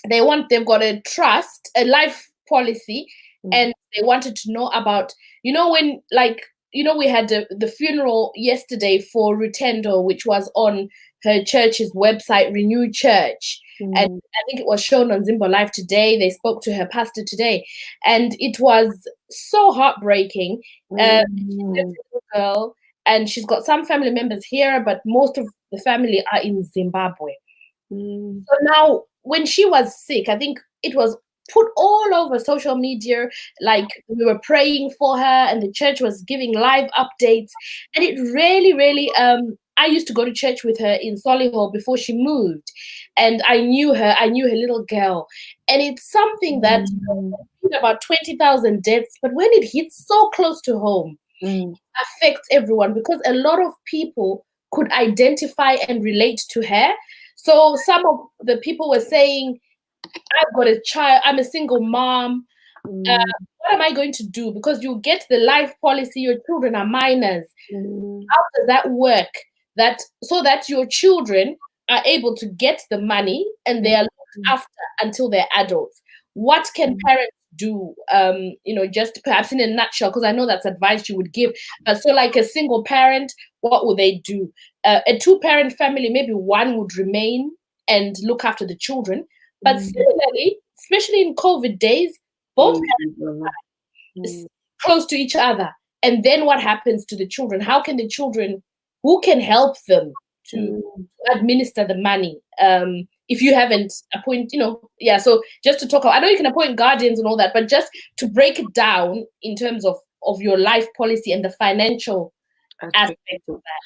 they've got a trust, a life policy, and they wanted to know about, when we had the funeral yesterday for Rutendo, which was on her church's website, Renew Church. And I think it was shown on Zimbo Live today. They spoke to her pastor today, and it was so heartbreaking. She's a little girl, and she's got some family members here, but most of the family are in Zimbabwe. So now, when she was sick, I think it was put all over social media, like we were praying for her and the church was giving live updates. And it really, really, I used to go to church with her in Solihull before she moved, and I knew her little girl. And it's something that about 20,000 deaths, but when it hits so close to home, it affects everyone, because a lot of people could identify and relate to her. So some of the people were saying, I've got a child, I'm a single mom. What am I going to do? Because you get the life policy, your children are minors. How does that work? So that your children are able to get the money and they are looked after until they're adults. What can parents do? Just perhaps in a nutshell, because I know that's advice you would give. So like a single parent, what would they do? A 2-parent family, maybe one would remain and look after the children. But similarly, especially in COVID days, Both parents close to each other. And then what happens to the children? How can the children, who can help them to administer the money? If you haven't appointed, so just to talk, I know you can appoint guardians and all that, but just to break it down in terms of your life policy and the financial aspect of that.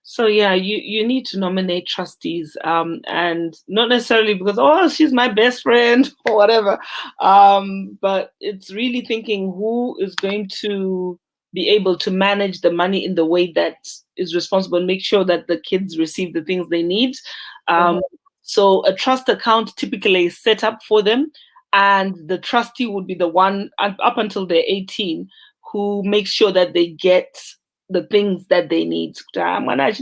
So yeah, you need to nominate trustees, and not necessarily because she's my best friend or whatever, but it's really thinking who is going to be able to manage the money in the way that is responsible and make sure that the kids receive the things they need. So a trust account typically is set up for them, and the trustee would be the one up until they're 18 who makes sure that they get the things that they need. Make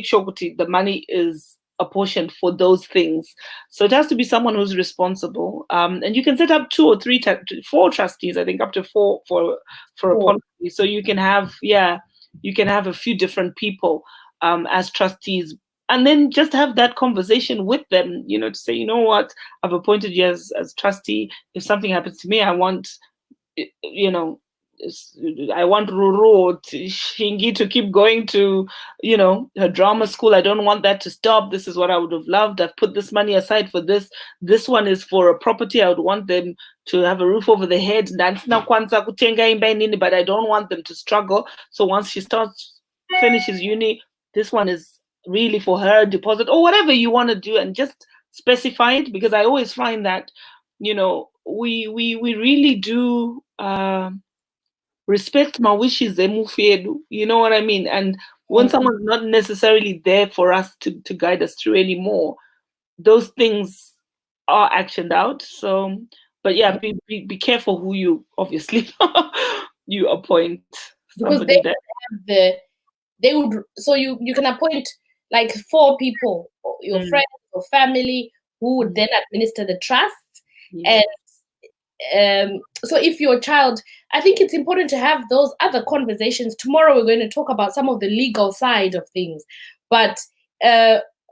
sure the money is apportioned for those things. So it has to be someone who's responsible. And you can set up 2 or 3, 4 trustees, I think up to 4 for a policy. So you can have, a few different people as trustees. And then just have that conversation with them, to say, you know what, I've appointed you as trustee. If something happens to me, I want Ruru or Shingi to keep going to, her drama school. I don't want that to stop. This is what I would have loved. I've put this money aside for this. This one is for a property. I would want them to have a roof over their head. But I don't want them to struggle. So once she finishes uni, this one is really for her deposit or whatever you want to do, and just specify it, because I always find that, we really do respect my wishes, you know what I mean? And when someone's not necessarily there for us to guide us through anymore, those things are actioned out. So, but yeah, be careful who you obviously you appoint. Because they would, so you can appoint like 4 people, your friends or family, who would then administer the trust. And so if your child, I think it's important to have those other conversations. Tomorrow we're going to talk about some of the legal side of things, but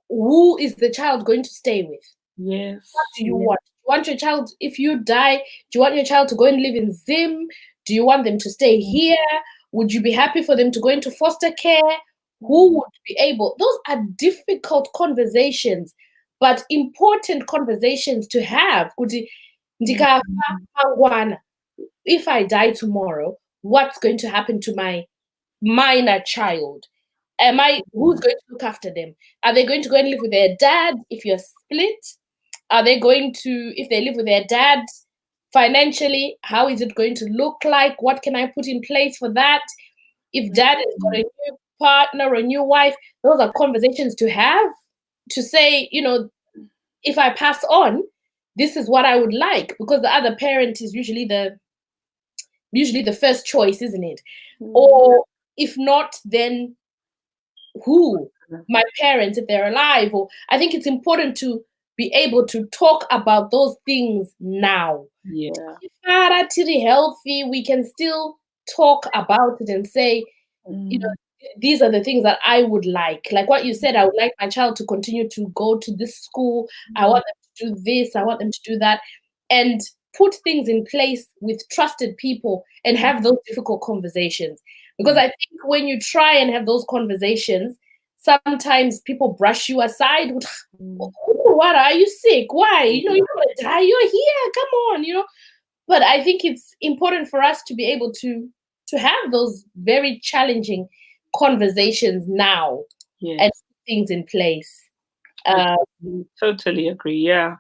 who is the child going to stay with? Yes. What do you want? Do you want your child, if you die, do you want your child to go and live in Zim? Do you want them to stay here? Would you be happy for them to go into foster care? Who would be able? Those are difficult conversations, but important conversations to have. If I die tomorrow, what's going to happen to my minor child? Who's going to look after them? Are they going to go and live with their dad if you're split? Are they going to, if they live with their dad, financially, how is it going to look like? What can I put in place for that? If dad has got a new partner or a new wife, those are conversations to have, to say, if I pass on, this is what I would like, because the other parent is usually the first choice, isn't it? Or if not, then who? My parents, if they're alive. Or I think it's important to be able to talk about those things now. Yeah. If healthy, we can still talk about it and say, these are the things that I would like. Like what you said, I would like my child to continue to go to this school. I want them to do this. I want them to do that. And put things in place with trusted people and have those difficult conversations. Because I think when you try and have those conversations, sometimes people brush you aside. What, are you sick? Why? You're going to die. You're here. Come on, But I think it's important for us to be able to have those very challenging conversations now and put things in place. Totally agree. Yeah.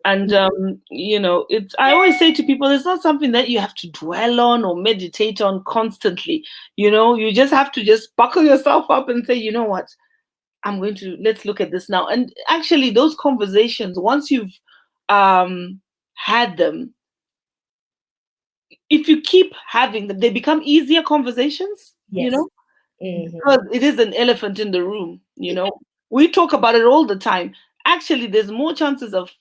And, I always say to people, it's not something that you have to dwell on or meditate on constantly. You just have to just buckle yourself up and say, you know what, let's look at this now. And actually those conversations, once you've had them, if you keep having them, they become easier conversations, because it is an elephant in the room, We talk about it all the time. Actually, there's more chances of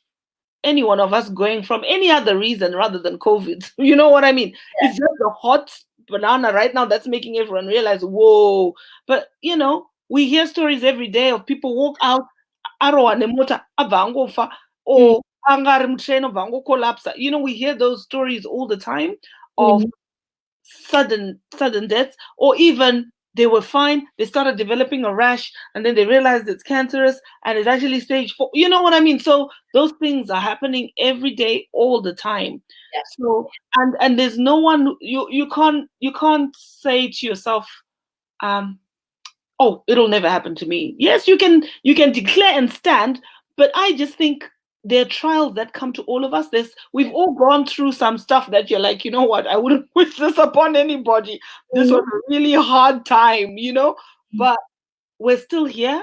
any one of us going from any other reason rather than COVID. You know what I mean? Yeah. It's just a hot banana right now that's making everyone realize, whoa. But, we hear stories every day of people walk out, or collapse. You know, we hear those stories all the time of sudden deaths, or even they were fine, they started developing a rash, and then they realized it's cancerous and it's actually stage 4. You know what I mean? So those things are happening every day, all the time. Yeah. So and there's no one, you can't say to yourself, oh, it'll never happen to me. Yes, you can declare and stand, but I just think there are trials that come to all of us. We've all gone through some stuff that you're like, you know what, I wouldn't wish this upon anybody. This was a really hard time, you know, but we're still here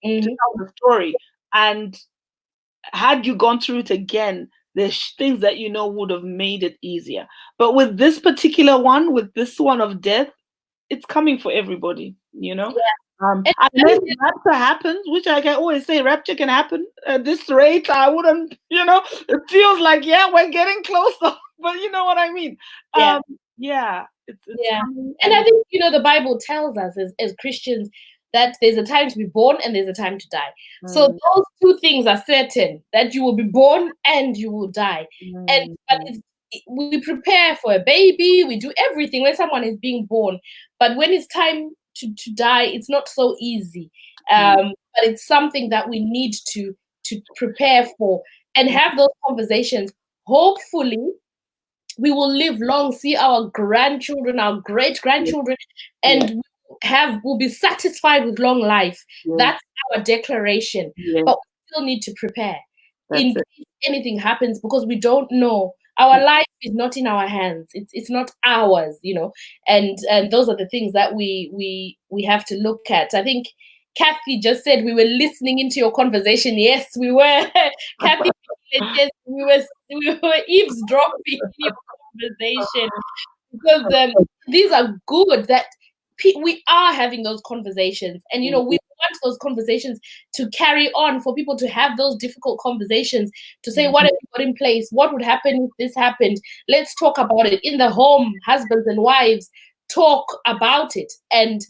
to tell the story. And had you gone through it again, there's things that you know would have made it easier. But with this particular one, with this one of death, it's coming for everybody, you know. Unless rapture happens, which I can always say, rapture can happen at this rate. I wouldn't, you know. It feels like, yeah, we're getting closer, but you know what I mean. It's coming. And I think, you know, the Bible tells us as Christians that there's a time to be born and there's a time to die. So those two things are certain, that you will be born and you will die. But we prepare for a baby, we do everything when someone is being born, but when it's time to die, it's not so easy. But it's something that we need to prepare for and have those conversations. Hopefully we will live long, see our grandchildren, our great grandchildren, and we'll be satisfied with long life. That's our declaration. But we still need to prepare in case anything happens, because we don't know. Our life is not in our hands. It's not ours, you know. And those are the things that we have to look at. I think Cathy just said we were listening into your conversation. Yes, we were. Cathy, we were eavesdropping in your conversation, because these are good that we are having those conversations, and you know, we want those conversations to carry on, for people to have those difficult conversations, to say, what have you got in place? What would happen if this happened? Let's talk about it in the home. Husbands and wives, talk about it and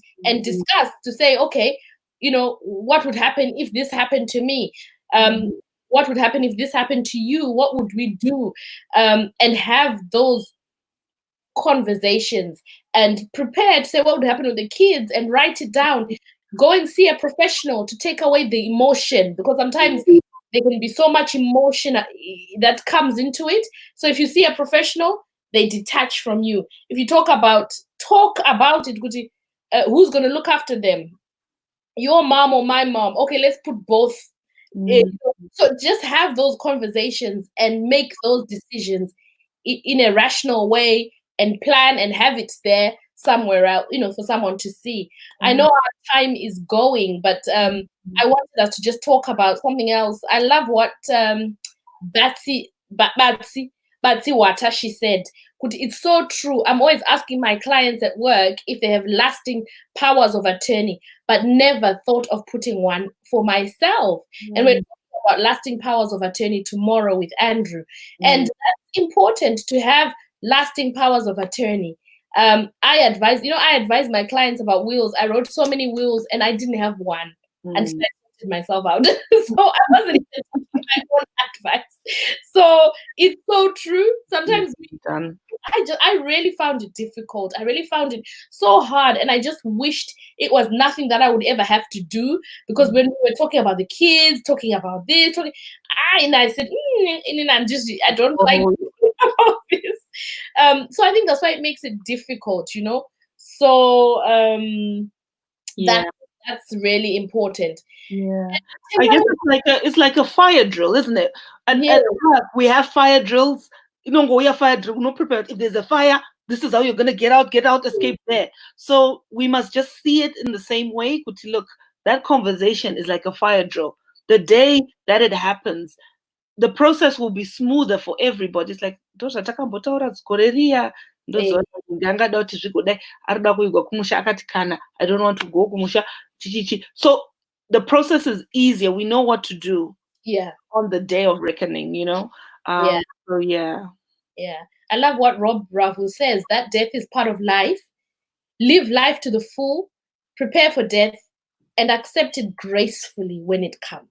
discuss, to say, okay, you know, what would happen if this happened to me? What would happen if this happened to you? What would we do? And have those conversations and prepare to say what would happen with the kids, and write it down. Go and see a professional to take away the emotion, because sometimes there can be so much emotion that comes into it. So if you see a professional, they detach from you. If you talk about it, who's going to look after them? Your mom or my mom? Okay, let's put both. So just have those conversations and make those decisions in a rational way, and plan and have it there somewhere else, you know, for someone to see. I know our time is going, but I wanted us to just talk about something else. I love what Batsy Wata, she said. It's so true. I'm always asking my clients at work if they have lasting powers of attorney, but never thought of putting one for myself. And we're talking about lasting powers of attorney tomorrow with Andrew. And that's important, to have lasting powers of attorney. I advise my clients about wills. I wrote so many wills and I didn't have one until I sorted myself out. So I wasn't even taking my own advice. So it's so true. Sometimes I really found it difficult. I really found it so hard, and I just wished it was nothing that I would ever have to do, because when we were talking about the kids, talking about this, and I said, I don't like about this. So I think that's why it makes it difficult, you know. So that's really important. I guess it's like a fire drill, isn't it? And we have fire drills. You know, we have fire drill, not prepared. If there's a fire, this is how you're gonna get out, escape there. So we must just see it in the same way. Look, that conversation is like a fire drill. The day that it happens, the process will be smoother for everybody. It's like, I don't want to go kumusha. So the process is easier. We know what to do on the day of reckoning, you know. So I love what Rob Bravo says, that death is part of life. Live life to the full, prepare for death, and accept it gracefully when it comes.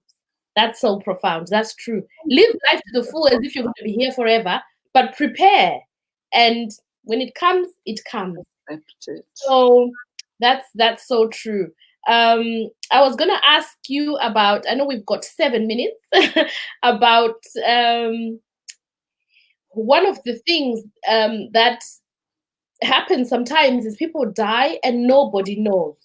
That's so profound. That's true. Live life to the full as if you're going to be here forever, but prepare. And when it comes, it comes. So that's so true. I was gonna ask you about, I know we've got 7 minutes, about one of the things that happens sometimes is people die and nobody knows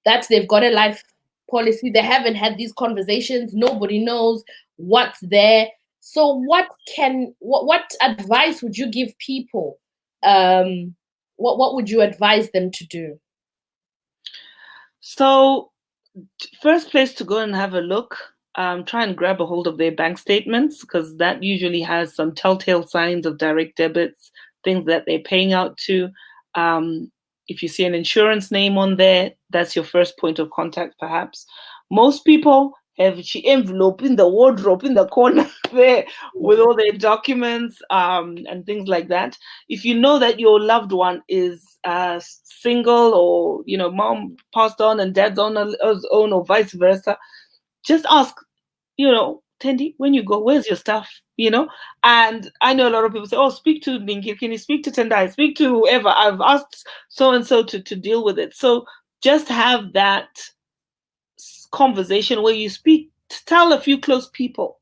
that they've got a life policy. They haven't had these conversations. Nobody knows what's there. So what advice would you give people? What would you advise them to do? So first place to go and have a look, try and grab a hold of their bank statements, because that usually has some telltale signs of direct debits, things that they're paying out to. If you see an insurance name on there, that's your first point of contact, perhaps. Most people have the envelope in the wardrobe in the corner there with all their documents and things like that. If you know that your loved one is single, or mom passed on and dad's on his own, or vice versa, just ask, Tendi, when you go, where's your stuff? And I know a lot of people say, oh, speak to Ninki, can you speak to Tendai, speak to whoever, I've asked so and so to deal with it. So just have that conversation where you speak, tell a few close people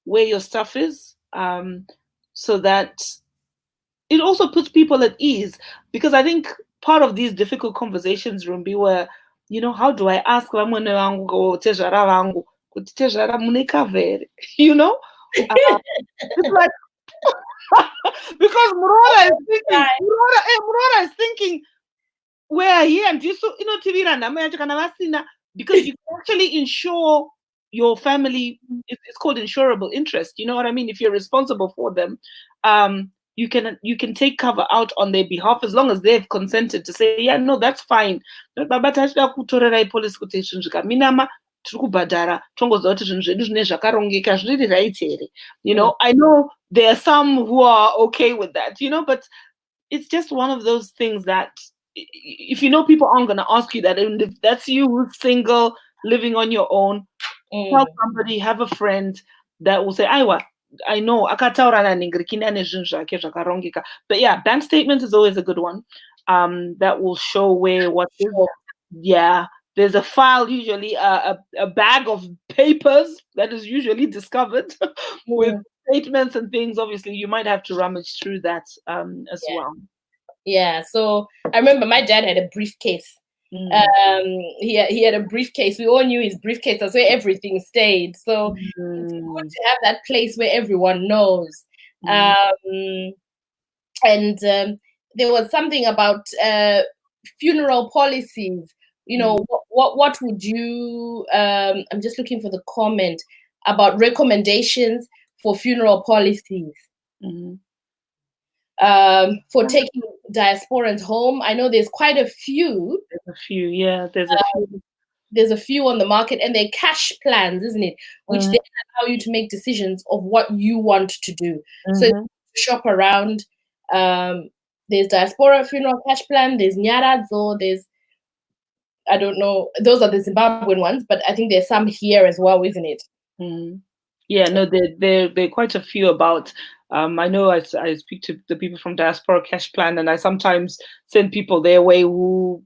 where your stuff is, so that it also puts people at ease. Because I think part of these difficult conversations, Rumbi, where how do I ask vamwene vangu or tezvara vangu kuti tezvara mune kavere, it's like because Murora is thinking we're here and you because you can actually insure your family. It's called insurable interest. You know what I mean? If you're responsible for them, you can take cover out on their behalf as long as they've consented to say, yeah, no, that's fine. I know there are some who are okay with that, but it's just one of those things that if people aren't going to ask you that, and if that's you who's single, living on your own, tell somebody, have a friend that will say, I know, but yeah, bank statements is always a good one. That will show where what is. Yeah, there's a file, usually a bag of papers that is usually discovered with statements and things. Obviously, you might have to rummage through that as well. Yeah, so I remember my dad had a briefcase. He had a briefcase. We all knew his briefcase. That's where everything stayed. So it's good to have that place where everyone knows. And there was something about funeral policies. What would you? I'm just looking for the comment about recommendations for funeral policies. For taking diasporans home. I know there's quite a few. There's a few, yeah. There's a few on the market, and they're cash plans, isn't it? Which then allow you to make decisions of what you want to do. So shop around. There's diaspora funeral cash plan. There's Nyaradzo. There's, I don't know. Those are the Zimbabwean ones, but I think there's some here as well, isn't it? Yeah, no, there are quite a few about. I know I speak to the people from Diaspora Cash Plan, and I sometimes send people their way who,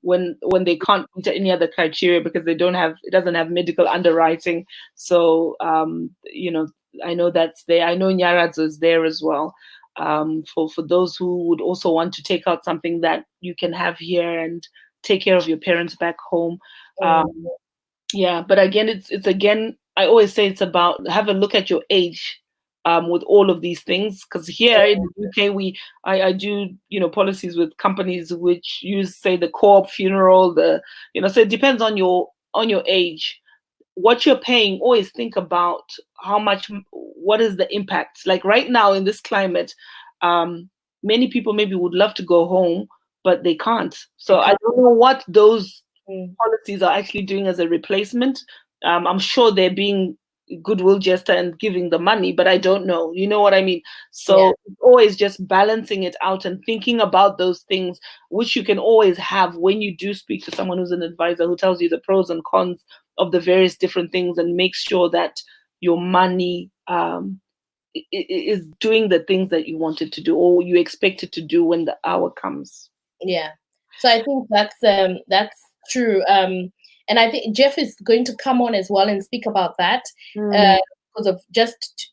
when they can't meet any other criteria because it doesn't have medical underwriting. So, I know that's there. I know Nyaradzo is there as well. For those who would also want to take out something that you can have here and take care of your parents back home. Yeah, but again, it's again, I always say it's about have a look at your age with all of these things, because here in the UK I do policies with companies which use, say, the co-op funeral, so it depends on your age, what you're paying. Always think about what is the impact. Like right now in this climate, many people maybe would love to go home, but they can't. So I don't know what those policies are actually doing as a replacement. I'm sure they're being goodwill gesture and giving the money, but I don't know. You know what I mean? So always just balancing it out and thinking about those things, which you can always have when you do speak to someone who's an advisor who tells you the pros and cons of the various different things and make sure that your money is doing the things that you want it to do or you expect it to do when the hour comes. Yeah. So I think that's true. And I think Jeff is going to come on as well and speak about that. Because of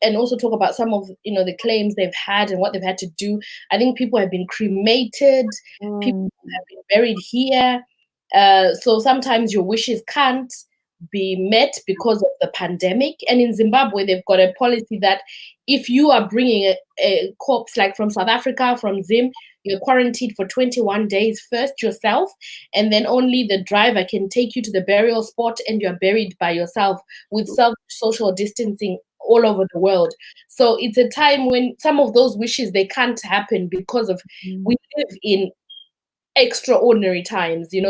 and also talk about some of the claims they've had and what they've had to do. I think people have been cremated, people have been buried here. So sometimes your wishes can't be met because of the pandemic. And in Zimbabwe, they've got a policy that if you are bringing a corpse like from South Africa, from Zim, you're quarantined for 21 days first yourself, and then only the driver can take you to the burial spot and you're buried by yourself with social distancing all over the world. So it's a time when some of those wishes, they can't happen because of we live in extraordinary times, the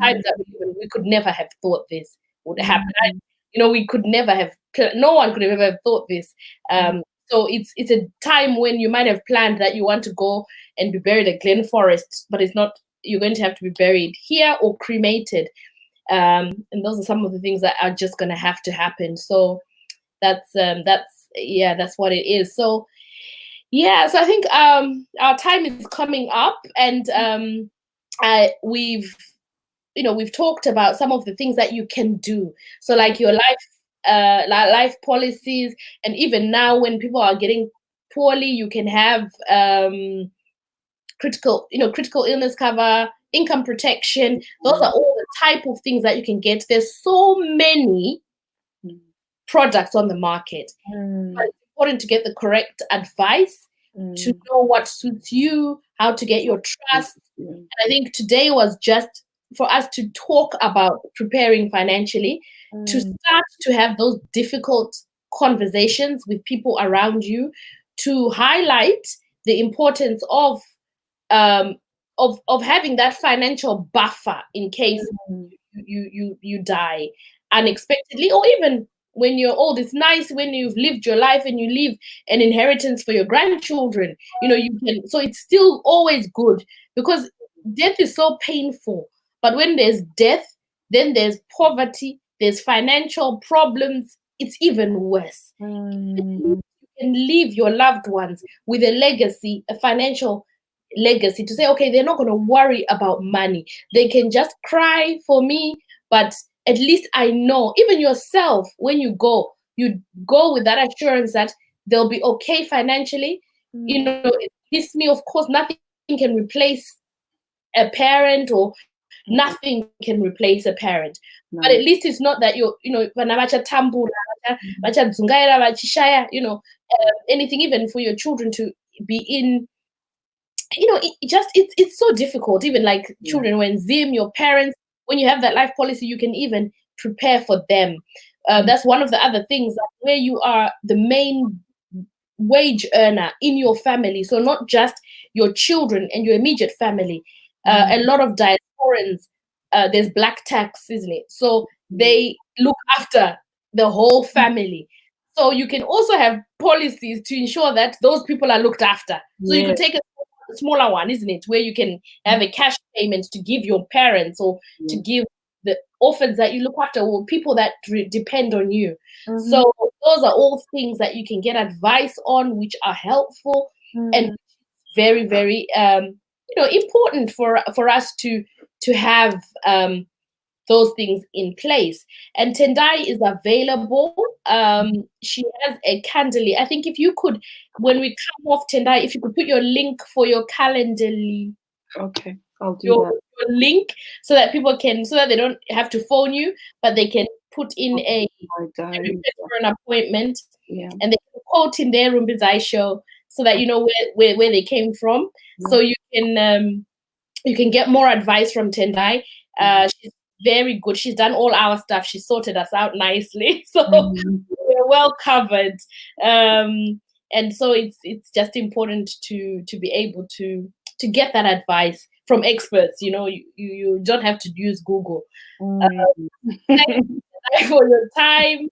times that we could never have thought this would happen. We could never have, no one could have ever thought this. So it's a time when you might have planned that you want to go and be buried at Glen Forest, but it's not. You're going to have to be buried here or cremated, and those are some of the things that are just going to have to happen. So that's what it is. So so I think our time is coming up, and we've talked about some of the things that you can do. So like your life policies, and even now when people are getting poorly, you can have critical illness cover, income protection. Those are all the type of things that you can get. There's so many products on the market, but it's important to get the correct advice, to know what suits you, how to get your trust. And I think today was just for us to talk about preparing financially, to start to have those difficult conversations with people around you, to highlight the importance of having that financial buffer in case you die unexpectedly, or even when you're old. It's nice when you've lived your life and you leave an inheritance for your grandchildren. You can. So it's still always good, because death is so painful. But when there's death, then there's poverty, there's financial problems. It's even worse. You can leave your loved ones with a legacy, a financial legacy, to say, okay, they're not going to worry about money. They can just cry for me, but at least I know. Even yourself, when you go with that assurance that they'll be okay financially. It hits me, of course, nothing can replace a parent, or nothing can replace a parent. No. But at least it's not that anything, even for your children to be in, it's so difficult. Even like children, when Zim, your parents, when you have that life policy, you can even prepare for them. That's one of the other things, that where you are the main wage earner in your family. So not just your children and your immediate family. A lot of diasporans, there's black tax, isn't it? So they look after the whole family. So you can also have policies to ensure that those people are looked after. So you can take a smaller one, isn't it, where you can have a cash payment to give your parents, or to give the orphans that you look after, or people that depend on you. So those are all things that you can get advice on, which are helpful and very, very important for us to have those things in place. And Tendai is available. She has a Calendly. I think if you could, when we come off, Tendai, if you could put your link for your Calendly. Okay, I'll do your link, so that people can, so that they don't have to phone you, but they can put in a request for an appointment, and they can quote in their Rumbizai show, so that you know where they came from. So you can get more advice from Tendai. She's very good. She's done all our stuff. She sorted us out nicely, so we're well covered. And so it's just important to be able to get that advice from experts. You don't have to use Google. Thank you for your time.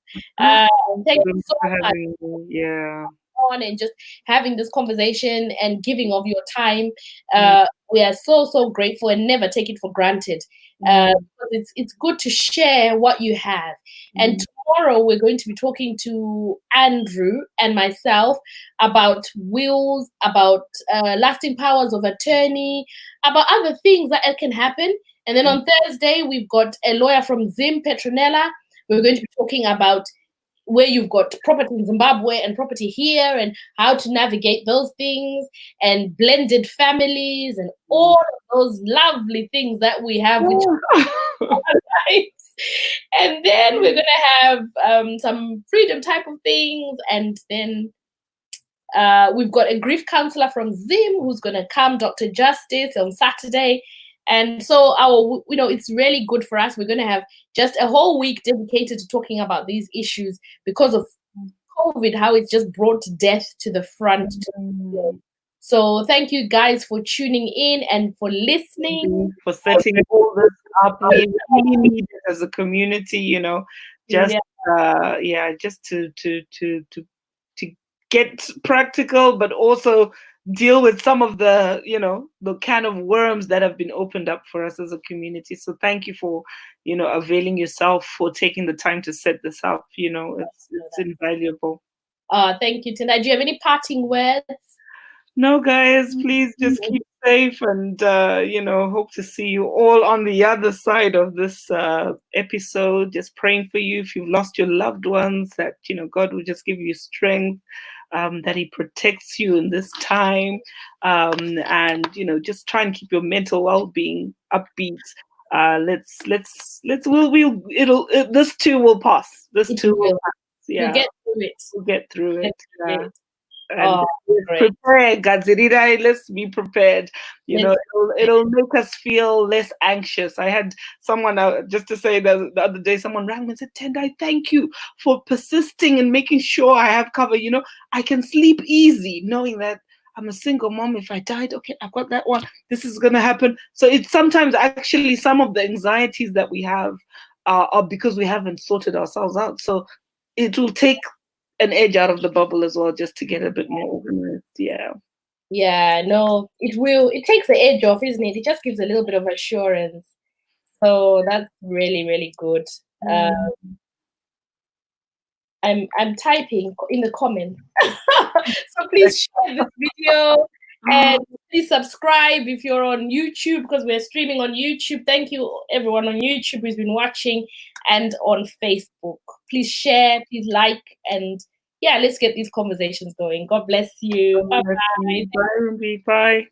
Thank you so much. on and just having this conversation and giving of your time. We are so grateful and never take it for granted. It's good to share what you have. And tomorrow we're going to be talking to Andrew and myself about wills, about lasting powers of attorney, about other things that can happen. And then on Thursday, we've got a lawyer from Zim, Petronella. We're going to be talking about where you've got property in Zimbabwe and property here and how to navigate those things and blended families and all of those lovely things that we have in our lives. And then we're going to have some freedom type of things. And then we've got a grief counselor from Zim who's going to come, Dr. Justice, on Saturday. And so it's really good for us. We're going to have just a whole week dedicated to talking about these issues because of COVID, how it's just brought death to the front. So thank you guys for tuning in and for listening. For setting all this up. We really need it as a community, just to get practical, but also deal with some of the, the kind of worms that have been opened up for us as a community. So thank you for, availing yourself, for taking the time to set this up. It's invaluable. Thank you, Tendai. Do you have any parting words? No, guys, please just keep safe and, hope to see you all on the other side of this episode. Just praying for you if you've lost your loved ones, that, God will just give you strength. That he protects you in this time, and just try and keep your mental well-being upbeat. This too will pass. This too will pass. Yeah, we'll get through it. Yeah. And prepare, Gadzirira, let's be prepared. It'll make us feel less anxious. I had someone, just to say that the other day, someone rang me and said, Tendai, thank you for persisting and making sure I have cover. I can sleep easy knowing that I'm a single mom. If I died, okay, I've got that one. This is going to happen. So it's sometimes actually some of the anxieties that we have are because we haven't sorted ourselves out. So it will take an edge out of the bubble as well, just to get a bit more organized. Yeah, no, it takes the edge off, isn't it? It just gives a little bit of assurance. So that's really, really good. I'm typing in the comments. So please share this video and please subscribe if you're on YouTube, because we're streaming on YouTube. Thank you everyone on YouTube who's been watching, and on Facebook. Please share, please like, and let's get these conversations going. God bless you. Bye-bye. Bye.